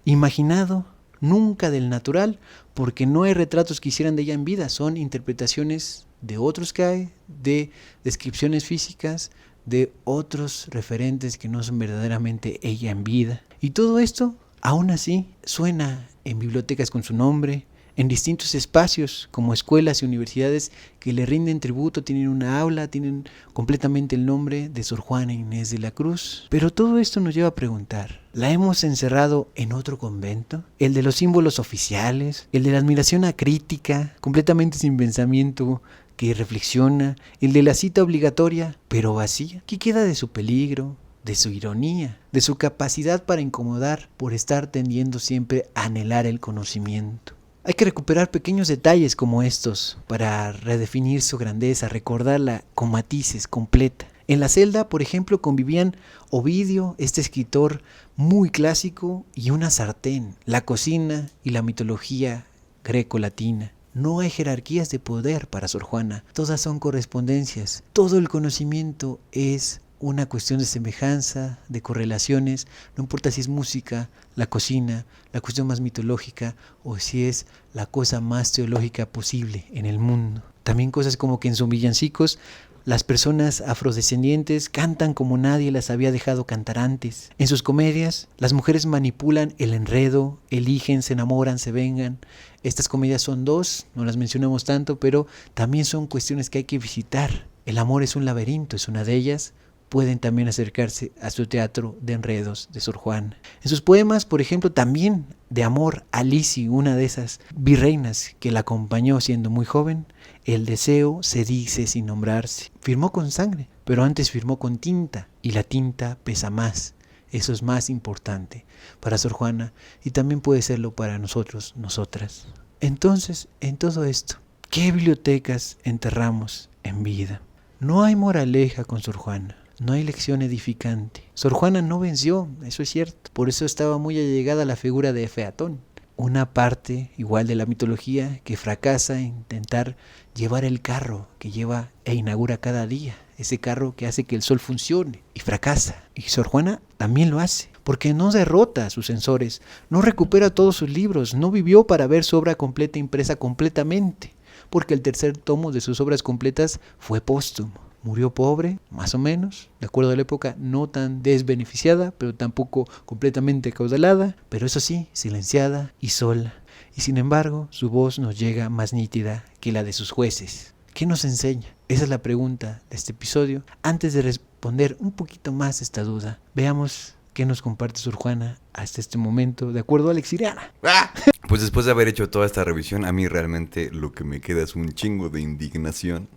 imaginado, nunca del natural, porque no hay retratos que hicieran de ella en vida, son interpretaciones de otros que hay, de descripciones físicas, de otros referentes que no son verdaderamente ella en vida. Y todo esto, aún así, suena en bibliotecas con su nombre, en distintos espacios como escuelas y universidades que le rinden tributo, tienen una aula, tienen completamente el nombre de Sor Juana Inés de la Cruz. Pero todo esto nos lleva a preguntar, ¿la hemos encerrado en otro convento? ¿El de los símbolos oficiales? ¿El de la admiración acrítica, completamente sin pensamiento, que reflexiona? ¿El de la cita obligatoria, pero vacía? ¿Qué queda de su peligro, de su ironía, de su capacidad para incomodar por estar tendiendo siempre a anhelar el conocimiento? Hay que recuperar pequeños detalles como estos para redefinir su grandeza, recordarla con matices, completa. En la celda, por ejemplo, convivían Ovidio, este escritor muy clásico, y una sartén, la cocina y la mitología greco-latina. No hay jerarquías de poder para Sor Juana, todas son correspondencias. Todo el conocimiento es una cuestión de semejanza, de correlaciones, no importa si es música, la cocina, la cuestión más mitológica o si es la cosa más teológica posible en el mundo. También cosas como que en sus villancicos las personas afrodescendientes cantan como nadie las había dejado cantar antes. En sus comedias las mujeres manipulan el enredo, eligen, se enamoran, se vengan. Estas comedias son dos, no las mencionamos tanto, pero también son cuestiones que hay que visitar. El amor es un laberinto, es una de ellas. Pueden también acercarse a su teatro de enredos de Sor Juana. En sus poemas, por ejemplo, también de amor a Lisi, una de esas virreinas que la acompañó siendo muy joven, el deseo se dice sin nombrarse. Firmó con sangre, pero antes firmó con tinta, y la tinta pesa más. Eso es más importante para Sor Juana y también puede serlo para nosotros, nosotras. Entonces, en todo esto, ¿qué bibliotecas enterramos en vida? No hay moraleja con Sor Juana. No hay lección edificante. Sor Juana no venció, eso es cierto. Por eso estaba muy allegada a la figura de Efeatón, una parte igual de la mitología que fracasa en intentar llevar el carro que lleva e inaugura cada día. ese carro que hace que el sol funcione, y fracasa. Y Sor Juana también lo hace, porque no derrota a sus censores, no recupera todos sus libros, no vivió para ver su obra completa impresa completamente, porque el tercer tomo de sus obras completas fue póstumo. Murió pobre, más o menos, de acuerdo a la época, no tan desbeneficiada, pero tampoco completamente acaudalada, pero eso sí, silenciada y sola. Y sin embargo, su voz nos llega más nítida que la de sus jueces. ¿Qué nos enseña? Esa es la pregunta de este episodio. Antes de responder un poquito más esta duda, veamos qué nos comparte Sor Juana hasta este momento, de acuerdo a Alex Siriana. Pues después de haber hecho toda esta revisión, a mí realmente lo que me queda es un chingo de indignación.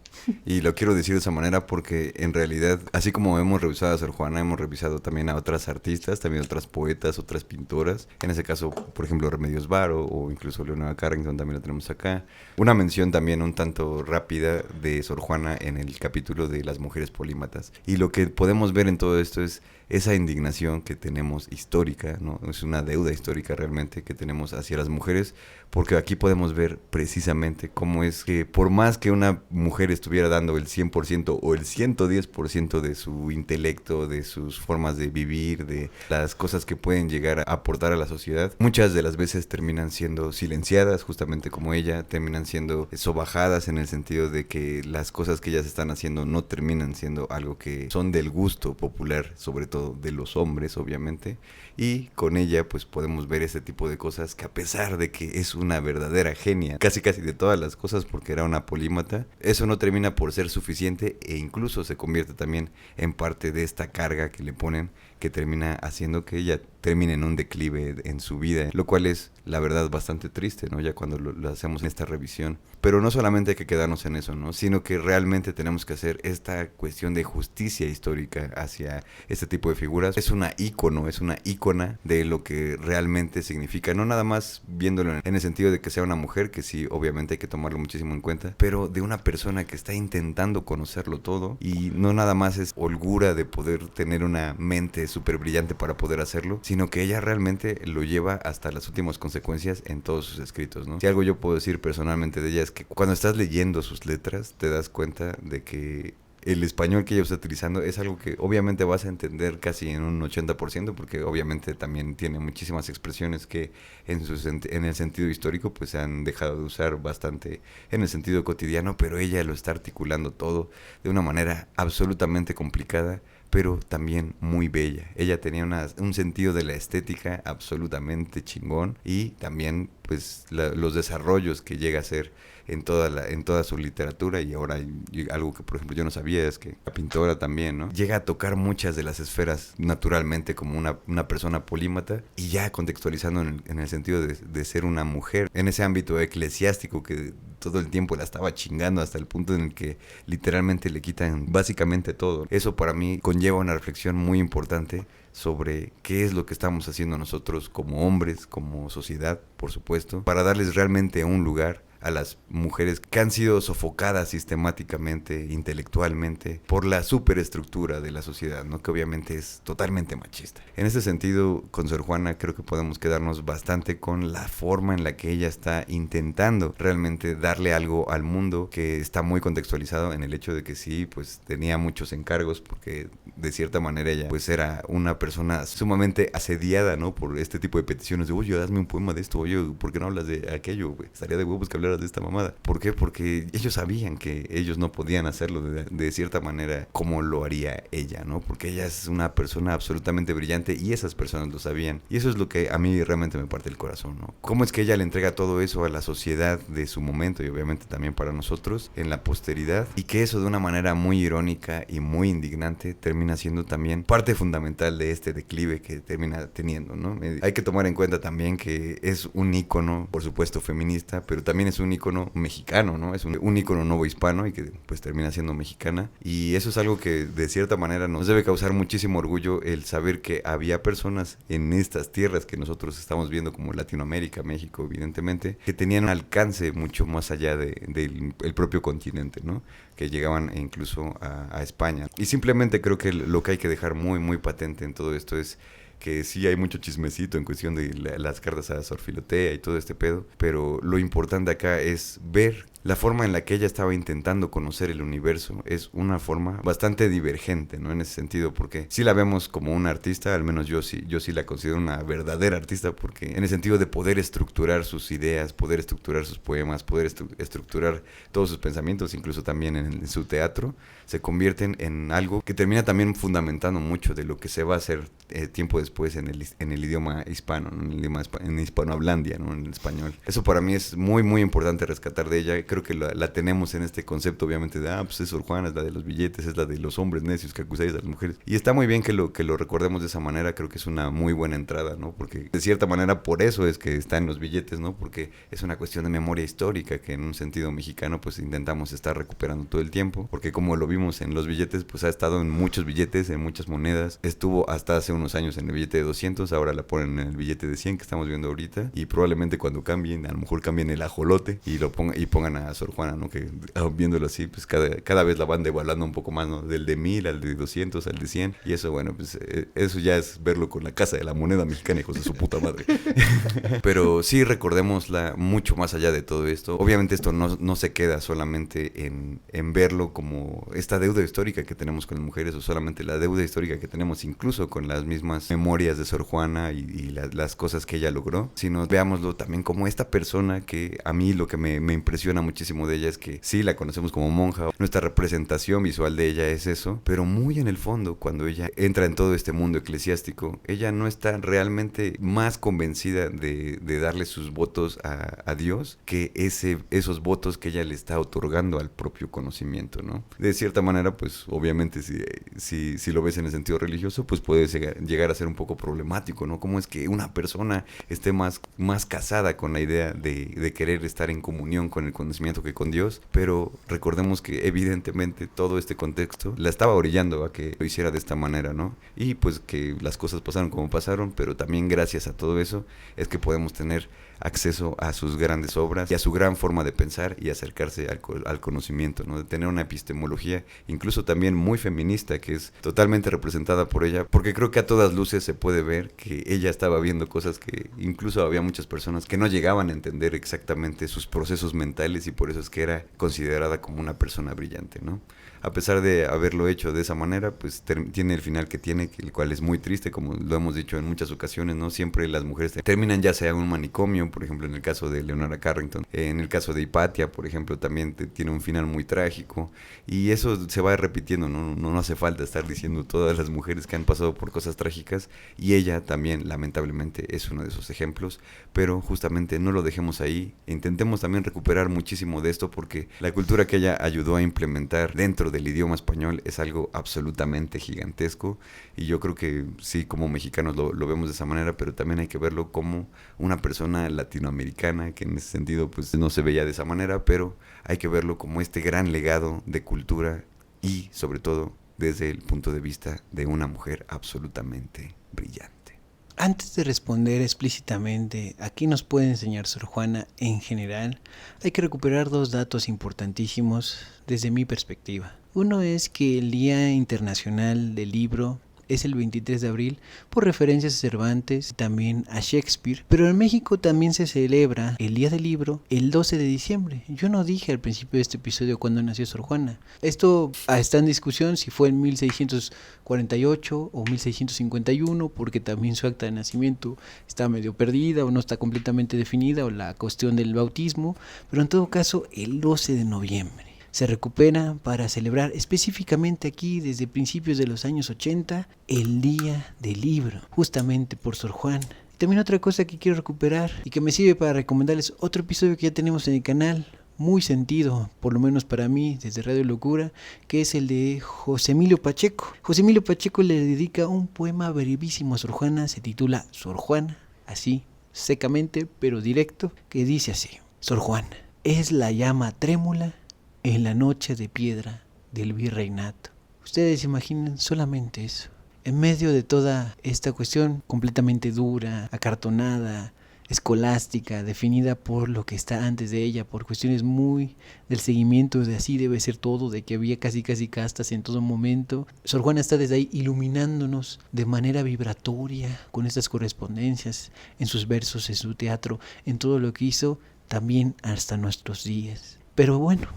Y lo quiero decir de esa manera porque en realidad, así como hemos revisado a Sor Juana, hemos revisado también a otras artistas, también a otras poetas, otras pintoras. En ese caso, por ejemplo, Remedios Varo o incluso Leonora Carrington también la tenemos acá. Una mención también un tanto rápida de Sor Juana en el capítulo de las mujeres polímatas. Y lo que podemos ver en todo esto es esa indignación que tenemos histórica, ¿no? Es una deuda histórica realmente que tenemos hacia las mujeres, porque aquí podemos ver precisamente cómo es que por más que una mujer estuviera dando el 100% o el 110% de su intelecto, de sus formas de vivir, de las cosas que pueden llegar a aportar a la sociedad, muchas de las veces terminan siendo silenciadas, justamente como ella, terminan siendo sobajadas en el sentido de que las cosas que ellas están haciendo no terminan siendo algo que son del gusto popular, sobre todo de los hombres, obviamente, y con ella pues podemos ver ese tipo de cosas que, a pesar de que es una verdadera genia, casi de todas las cosas porque era una polímata, eso no termina por ser suficiente e incluso se convierte también en parte de esta carga que le ponen, que termina haciendo que ella termine en un declive en su vida, lo cual es, la verdad, bastante triste, ¿no? Ya cuando lo hacemos en esta revisión. Pero no solamente hay que quedarnos en eso, ¿no? Sino que realmente tenemos que hacer esta cuestión de justicia histórica hacia este tipo de figuras. Es una ícono, es una ícona de lo que realmente significa, no nada más viéndolo en el sentido de que sea una mujer, que sí, obviamente hay que tomarlo muchísimo en cuenta, pero de una persona que está intentando conocerlo todo, y no nada más es holgura de poder tener una mente súper brillante para poder hacerlo, sino que ella realmente lo lleva hasta las últimas consecuencias en todos sus escritos, ¿no? Si algo yo puedo decir personalmente de ella es que cuando estás leyendo sus letras te das cuenta de que el español que ella está utilizando es algo que obviamente vas a entender casi en un 80%, porque obviamente también tiene muchísimas expresiones que en el sentido histórico pues se han dejado de usar bastante en el sentido cotidiano, pero ella lo está articulando todo de una manera absolutamente complicada, pero también muy bella. Ella tenía un sentido de la estética absolutamente chingón, y también pues los desarrollos que llega a hacer en toda su literatura. Y ahora algo que por ejemplo yo no sabía es que la pintora también, ¿no? Llega a tocar muchas de las esferas naturalmente como una persona polímata, y ya contextualizando en el sentido de ser una mujer en ese ámbito eclesiástico que todo el tiempo la estaba chingando hasta el punto en el que literalmente le quitan básicamente todo. Eso para mí conlleva una reflexión muy importante sobre qué es lo que estamos haciendo nosotros como hombres, como sociedad, por supuesto, para darles realmente un lugar a las mujeres que han sido sofocadas sistemáticamente, intelectualmente, por la superestructura de la sociedad, ¿no? Que obviamente es totalmente machista. En este sentido, con Sor Juana creo que podemos quedarnos bastante con la forma en la que ella está intentando realmente darle algo al mundo, que está muy contextualizado en el hecho de que sí, pues tenía muchos encargos, porque de cierta manera ella pues era una persona sumamente asediada, ¿no? Por este tipo de peticiones de, oye, hazme un poema de esto, oye, ¿por qué no hablas de aquello, güey? Estaría de huevos que hablaras de esta mamada. ¿Por qué? Porque ellos sabían que ellos no podían hacerlo de cierta manera como lo haría ella, ¿no? Porque ella es una persona absolutamente brillante y esas personas lo sabían. Y eso es lo que a mí realmente me parte el corazón, ¿no? ¿Cómo es que ella le entrega todo eso a la sociedad de su momento y obviamente también para nosotros en la posteridad? Y que eso de una manera muy irónica y muy indignante termina siendo también parte fundamental de este declive que termina teniendo, ¿no? Hay que tomar en cuenta también que es un ícono, por supuesto, feminista, pero también es un ícono mexicano, ¿no? Es un ícono novohispano y que pues termina siendo mexicana, y eso es algo que de cierta manera nos debe causar muchísimo orgullo, el saber que había personas en estas tierras que nosotros estamos viendo como Latinoamérica, México, evidentemente, que tenían un alcance mucho más allá del propio continente, ¿no? Que llegaban incluso a España. Y simplemente creo que lo que hay que dejar muy, muy patente en todo esto es que sí hay mucho chismecito en cuestión de las cartas a Sor Filotea y todo este pedo, pero lo importante acá es ver la forma en la que ella estaba intentando conocer el universo es una forma bastante divergente, ¿no? En ese sentido, porque sí la vemos como una artista, al menos yo sí la considero una verdadera artista, porque en el sentido de poder estructurar sus ideas, poder estructurar sus poemas, poder estructurar todos sus pensamientos, incluso también en su teatro, se convierten en algo que termina también fundamentando mucho de lo que se va a hacer tiempo después en el idioma hispano, ¿no? En hispanohablandia, ¿no? En el español. Eso para mí es muy, muy importante rescatar de ella. Creo que la tenemos en este concepto, obviamente, de, pues es Sor Juana, es la de los billetes, es la de los hombres necios que acusáis a las mujeres. Y está muy bien que lo recordemos de esa manera. Creo que es una muy buena entrada, ¿no? Porque de cierta manera por eso es que está en los billetes, ¿no? Porque es una cuestión de memoria histórica que en un sentido mexicano pues intentamos estar recuperando todo el tiempo, porque como lo vimos en los billetes, pues ha estado en muchos billetes, en muchas monedas. Estuvo hasta hace unos años en el billete de 200, ahora la ponen en el billete de 100 que estamos viendo ahorita, y probablemente cuando cambien, a lo mejor cambien el ajolote y pongan a Sor Juana, ¿no? Que viéndolo así, pues cada vez la van devaluando un poco más, ¿no? Del de 1000 al de 200 al de 100, y eso, bueno, pues eso ya es verlo con la casa de la moneda mexicana, hijos de su puta madre. Pero sí, recordémosla mucho más allá de todo esto. Obviamente esto no se queda solamente en verlo como esta deuda histórica que tenemos con las mujeres, o solamente la deuda histórica que tenemos incluso con las mismas memorias de Sor Juana y las cosas que ella logró, sino veámoslo también como esta persona que a mí lo que me impresiona muchísimo de ella es que sí, la conocemos como monja, nuestra representación visual de ella es eso, pero muy en el fondo, cuando ella entra en todo este mundo eclesiástico, ella no está realmente más convencida de darle sus votos a Dios que esos votos que ella le está otorgando al propio conocimiento, ¿no? De cierta manera, pues obviamente si lo ves en el sentido religioso, pues puede llegar a ser un poco problemático, ¿no? Cómo es que una persona esté más casada con la idea de querer estar en comunión con el conocimiento que con Dios, pero recordemos que evidentemente todo este contexto la estaba orillando a que lo hiciera de esta manera, ¿no? Y pues que las cosas pasaron como pasaron, pero también gracias a todo eso es que podemos tener acceso a sus grandes obras y a su gran forma de pensar y acercarse al conocimiento, ¿no? De tener una epistemología incluso también muy feminista, que es totalmente representada por ella, porque creo que a todas luces se puede ver que ella estaba viendo cosas que incluso había muchas personas que no llegaban a entender exactamente sus procesos mentales, y por eso es que era considerada como una persona brillante, ¿no? A pesar de haberlo hecho de esa manera, pues tiene el final que tiene, el cual es muy triste, como lo hemos dicho en muchas ocasiones, ¿no? Siempre las mujeres terminan ya sea en un manicomio, por ejemplo en el caso de Leonora Carrington, en el caso de Hipatia, por ejemplo, también tiene un final muy trágico, y eso se va repitiendo, ¿no? No hace falta estar diciendo todas las mujeres que han pasado por cosas trágicas, y ella también lamentablemente es uno de esos ejemplos, pero justamente no lo dejemos ahí, intentemos también recuperar muchísimo de esto, porque la cultura que ella ayudó a implementar dentro del idioma español es algo absolutamente gigantesco, y yo creo que sí, como mexicanos lo vemos de esa manera, pero también hay que verlo como una persona latinoamericana, que en ese sentido pues no se veía de esa manera, pero hay que verlo como este gran legado de cultura, y sobre todo desde el punto de vista de una mujer absolutamente brillante. Antes de responder explícitamente a qué nos puede enseñar Sor Juana en general, hay que recuperar dos datos importantísimos desde mi perspectiva. Uno es que el Día Internacional del Libro es el 23 de abril por referencias a Cervantes y también a Shakespeare, pero en México también se celebra el Día del Libro el 12 de diciembre. Yo no dije al principio de este episodio cuándo nació Sor Juana. Esto está en discusión si fue en 1648 o 1651, porque también su acta de nacimiento está medio perdida o no está completamente definida, o la cuestión del bautismo, pero en todo caso el 12 de noviembre. Se recupera para celebrar específicamente aquí desde principios de los años 80 el Día del Libro, justamente por Sor Juana. También otra cosa que quiero recuperar y que me sirve para recomendarles otro episodio que ya tenemos en el canal, muy sentido, por lo menos para mí, desde Radio Locura, que es el de José Emilio Pacheco. José Emilio Pacheco le dedica un poema brevísimo a Sor Juana, se titula Sor Juana, así, secamente pero directo, que dice así: Sor Juana es la llama trémula en la noche de piedra del virreinato. Ustedes imaginen solamente eso. En medio de toda esta cuestión completamente dura, acartonada, escolástica, definida por lo que está antes de ella, por cuestiones muy del seguimiento de así debe ser todo, de que había casi castas en todo momento. Sor Juana está desde ahí iluminándonos de manera vibratoria con estas correspondencias, en sus versos, en su teatro, en todo lo que hizo, también hasta nuestros días. Pero bueno,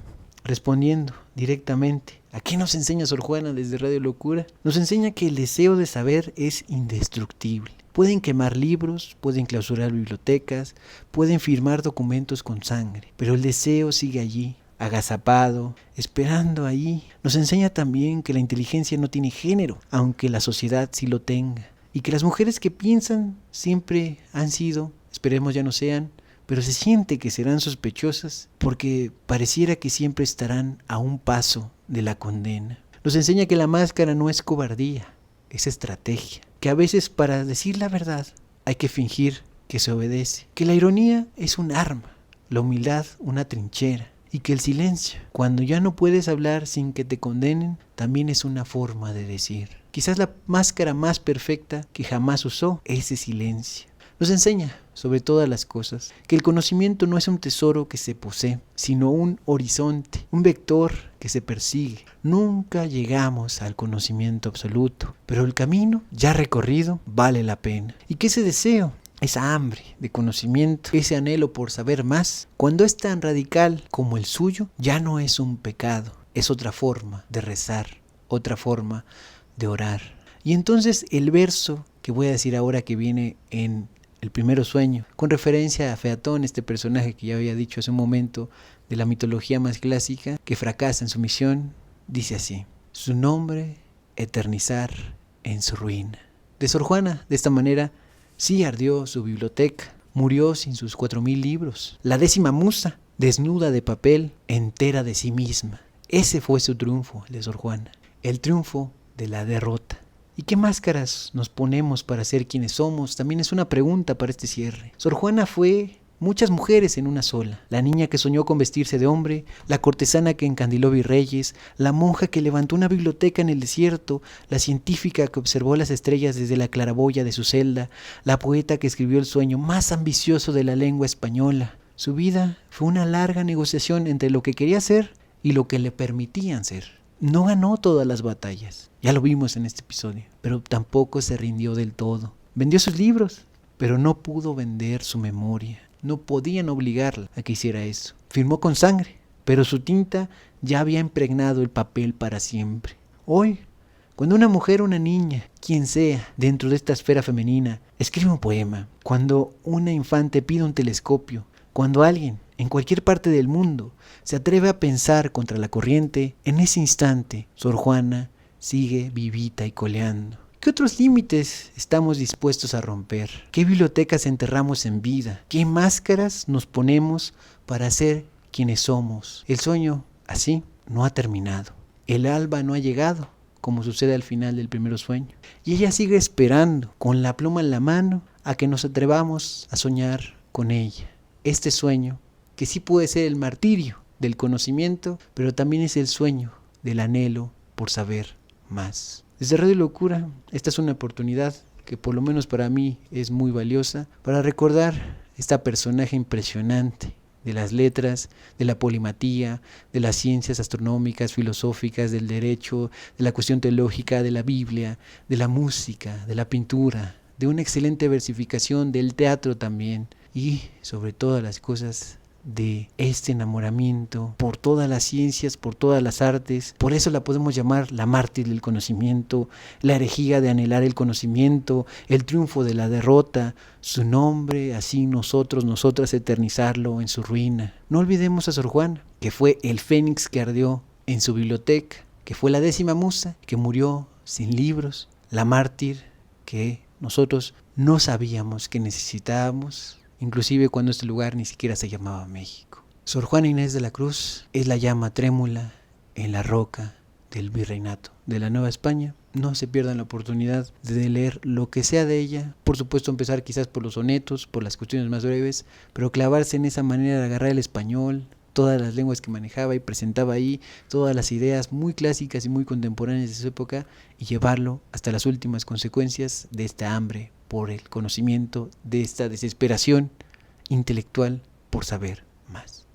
respondiendo directamente, ¿a qué nos enseña Sor Juana desde Radio Locura? Nos enseña que el deseo de saber es indestructible. Pueden quemar libros, pueden clausurar bibliotecas, pueden firmar documentos con sangre, pero el deseo sigue allí, agazapado, esperando ahí. Nos enseña también que la inteligencia no tiene género, aunque la sociedad sí lo tenga, y que las mujeres que piensan siempre han sido, esperemos ya no sean, pero se siente que serán sospechosas porque pareciera que siempre estarán a un paso de la condena. Nos enseña que la máscara no es cobardía, es estrategia, que a veces para decir la verdad hay que fingir que se obedece, que la ironía es un arma, la humildad una trinchera, y que el silencio, cuando ya no puedes hablar sin que te condenen, también es una forma de decir. Quizás la máscara más perfecta que jamás usó, ese silencio. Nos enseña, sobre todas las cosas, que el conocimiento no es un tesoro que se posee, sino un horizonte, un vector que se persigue. Nunca llegamos al conocimiento absoluto, pero el camino ya recorrido vale la pena. Y que ese deseo, esa hambre de conocimiento, ese anhelo por saber más, cuando es tan radical como el suyo, ya no es un pecado, es otra forma de rezar, otra forma de orar. Y entonces el verso que voy a decir ahora, que viene en El Primero Sueño, con referencia a Featón, este personaje que ya había dicho hace un momento de la mitología más clásica, que fracasa en su misión, dice así: su nombre eternizar en su ruina. De Sor Juana, de esta manera, sí ardió su biblioteca, murió sin sus 4000 libros. La 10ª musa, desnuda de papel, entera de sí misma. Ese fue su triunfo, el de Sor Juana, el triunfo de la derrota. ¿Y qué máscaras nos ponemos para ser quienes somos? También es una pregunta para este cierre. Sor Juana fue muchas mujeres en una sola. La niña que soñó con vestirse de hombre, la cortesana que encandiló virreyes, la monja que levantó una biblioteca en el desierto, la científica que observó las estrellas desde la claraboya de su celda, la poeta que escribió el sueño más ambicioso de la lengua española. Su vida fue una larga negociación entre lo que quería ser y lo que le permitían ser. No ganó todas las batallas, ya lo vimos en este episodio, pero tampoco se rindió del todo. Vendió sus libros, pero no pudo vender su memoria. No podían obligarla a que hiciera eso. Firmó con sangre, pero su tinta ya había impregnado el papel para siempre. Hoy, cuando una mujer o una niña, quien sea, dentro de esta esfera femenina, escribe un poema, cuando una infante pide un telescopio, cuando alguien, en cualquier parte del mundo, se atreve a pensar contra la corriente, en ese instante, Sor Juana sigue vivita y coleando. ¿Qué otros límites estamos dispuestos a romper? ¿Qué bibliotecas enterramos en vida? ¿Qué máscaras nos ponemos para ser quienes somos? El sueño, así, no ha terminado. El alba no ha llegado, como sucede al final del Primero Sueño. Y ella sigue esperando, con la pluma en la mano, a que nos atrevamos a soñar con ella. Este sueño, que sí puede ser el martirio del conocimiento, pero también es el sueño del anhelo por saber más. Desde Radio Locura, esta es una oportunidad que por lo menos para mí es muy valiosa para recordar esta personaje impresionante de las letras, de la polimatía, de las ciencias astronómicas, filosóficas, del derecho, de la cuestión teológica, de la Biblia, de la música, de la pintura, de una excelente versificación, del teatro también, y sobre todas las cosas de este enamoramiento por todas las ciencias, por todas las artes. Por eso la podemos llamar la mártir del conocimiento, la herejía de anhelar el conocimiento, el triunfo de la derrota, su nombre, así nosotros, nosotras eternizarlo en su ruina. No olvidemos a Sor Juana, que fue el fénix que ardió en su biblioteca, que fue la 10ª musa, que murió sin libros, la mártir que nosotros no sabíamos que necesitábamos, inclusive cuando este lugar ni siquiera se llamaba México. Sor Juana Inés de la Cruz es la llama trémula en la roca del virreinato de la Nueva España. No se pierdan la oportunidad de leer lo que sea de ella. Por supuesto, empezar quizás por los sonetos, por las cuestiones más breves, pero clavarse en esa manera de agarrar el español, todas las lenguas que manejaba y presentaba ahí, todas las ideas muy clásicas y muy contemporáneas de su época, y llevarlo hasta las últimas consecuencias de esta hambre por el conocimiento, de esta desesperación intelectual por saber más.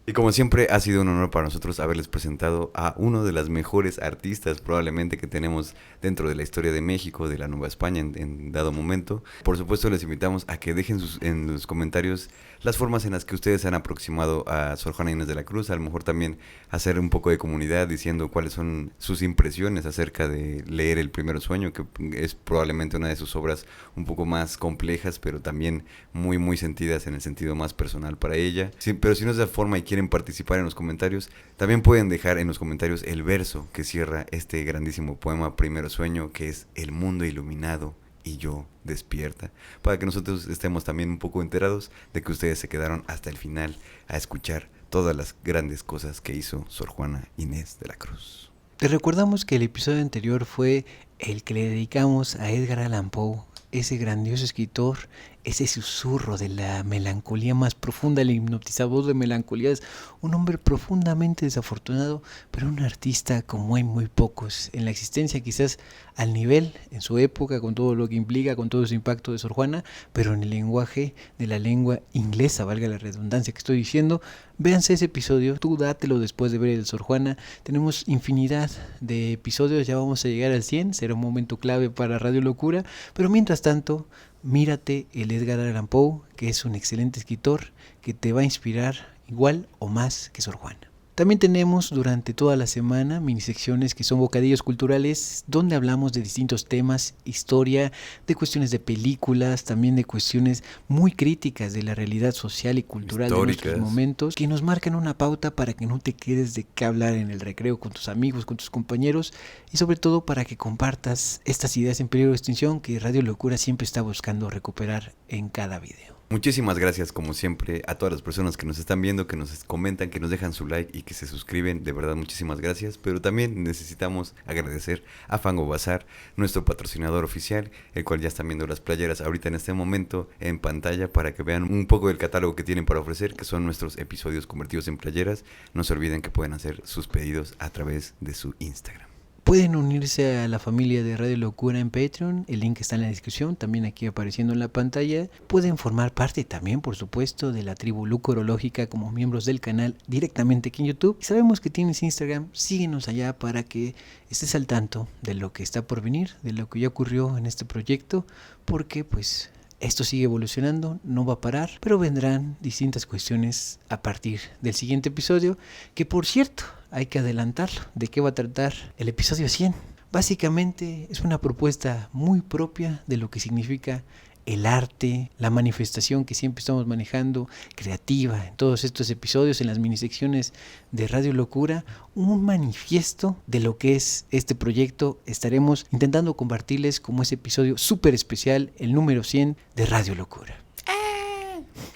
Y como siempre ha sido un honor para nosotros haberles presentado a uno de las mejores artistas probablemente que tenemos dentro de la historia de México, de la Nueva España en dado momento. Por supuesto les invitamos a que dejen en los comentarios las formas en las que ustedes han aproximado a Sor Juana Inés de la Cruz, a lo mejor también hacer un poco de comunidad diciendo cuáles son sus impresiones acerca de leer El Primer Sueño, que es probablemente una de sus obras un poco más complejas, pero también muy muy sentidas en el sentido más personal para ella. Sí, pero si no es de esa forma y quieren participar en los comentarios, también pueden dejar en los comentarios el verso que cierra este grandísimo poema Primer Sueño, que es el mundo iluminado y yo despierta, para que nosotros estemos también un poco enterados de que ustedes se quedaron hasta el final a escuchar todas las grandes cosas que hizo Sor Juana Inés de la Cruz. Te recordamos que el episodio anterior fue el que le dedicamos a Edgar Allan Poe, ese grandioso escritor, ese susurro de la melancolía más profunda, el hipnotizador de melancolías, un hombre profundamente desafortunado, pero un artista como hay muy pocos en la existencia, quizás al nivel, en su época, con todo lo que implica, con todo su impacto de Sor Juana, pero en el lenguaje de la lengua inglesa, valga la redundancia que estoy diciendo. Véanse ese episodio, tú dátelo después de ver el Sor Juana. Tenemos infinidad de episodios, ya vamos a llegar al 100, será un momento clave para Radio Locura, pero mientras tanto, mírate el Edgar Allan Poe, que es un excelente escritor que te va a inspirar igual o más que Sor Juana. También tenemos durante toda la semana minisecciones que son bocadillos culturales, donde hablamos de distintos temas, historia, de cuestiones de películas, también de cuestiones muy críticas de la realidad social y cultural históricas de nuestros momentos, que nos marcan una pauta para que no te quedes de qué hablar en el recreo con tus amigos, con tus compañeros, y sobre todo para que compartas estas ideas en peligro de extinción que Radio Locura siempre está buscando recuperar en cada video. Muchísimas gracias como siempre a todas las personas que nos están viendo, que nos comentan, que nos dejan su like y que se suscriben, de verdad muchísimas gracias, pero también necesitamos agradecer a Fango Bazar, nuestro patrocinador oficial, el cual ya están viendo las playeras ahorita en este momento en pantalla para que vean un poco del catálogo que tienen para ofrecer, que son nuestros episodios convertidos en playeras. No se olviden que pueden hacer sus pedidos a través de su Instagram. Pueden unirse a la familia de Radio Locura en Patreon, el link está en la descripción, también aquí apareciendo en la pantalla. Pueden formar parte también, por supuesto, de la tribu lucorológica como miembros del canal directamente aquí en YouTube. Y sabemos que tienes Instagram, síguenos allá para que estés al tanto de lo que está por venir, de lo que ya ocurrió en este proyecto, porque pues esto sigue evolucionando, no va a parar, pero vendrán distintas cuestiones a partir del siguiente episodio, que por cierto, hay que adelantarlo. ¿De qué va a tratar el episodio 100? Básicamente es una propuesta muy propia de lo que significa el arte, la manifestación que siempre estamos manejando, creativa, en todos estos episodios, en las minisecciones de Radio Locura, un manifiesto de lo que es este proyecto. Estaremos intentando compartirles como ese episodio súper especial, el número 100 de Radio Locura.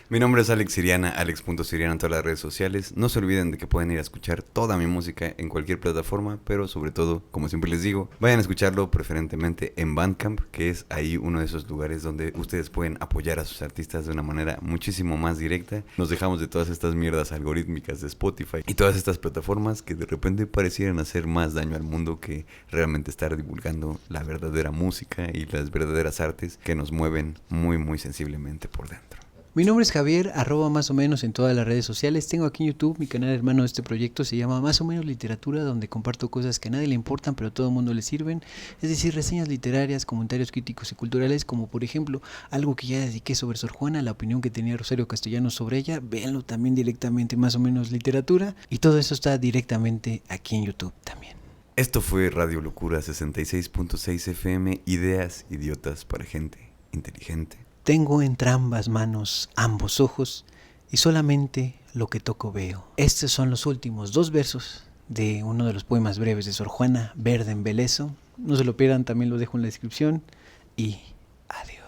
Mi nombre es Alex Siriana, alex.siriana en todas las redes sociales. No se olviden de que pueden ir a escuchar toda mi música en cualquier plataforma, pero sobre todo, como siempre les digo, vayan a escucharlo preferentemente en Bandcamp, que es ahí uno de esos lugares donde ustedes pueden apoyar a sus artistas de una manera muchísimo más directa. Nos dejamos de todas estas mierdas algorítmicas de Spotify y todas estas plataformas que de repente parecieran hacer más daño al mundo que realmente estar divulgando la verdadera música y las verdaderas artes que nos mueven muy muy sensiblemente por dentro. Mi nombre es Javier, @más o menos en todas las redes sociales. Tengo aquí en YouTube mi canal hermano de este proyecto, se llama Más o menos Literatura, donde comparto cosas que a nadie le importan, pero a todo el mundo le sirven. Es decir, reseñas literarias, comentarios críticos y culturales, como por ejemplo, algo que ya dediqué sobre Sor Juana, la opinión que tenía Rosario Castellanos sobre ella. Véanlo también directamente, Más o menos Literatura. Y todo eso está directamente aquí en YouTube también. Esto fue Radio Locura 66.6 FM, ideas idiotas para gente inteligente. Tengo entre ambas manos ambos ojos y solamente lo que toco veo. Estos son los últimos 2 versos de uno de los poemas breves de Sor Juana, Verde embelezo. No se lo pierdan, también lo dejo en la descripción y adiós.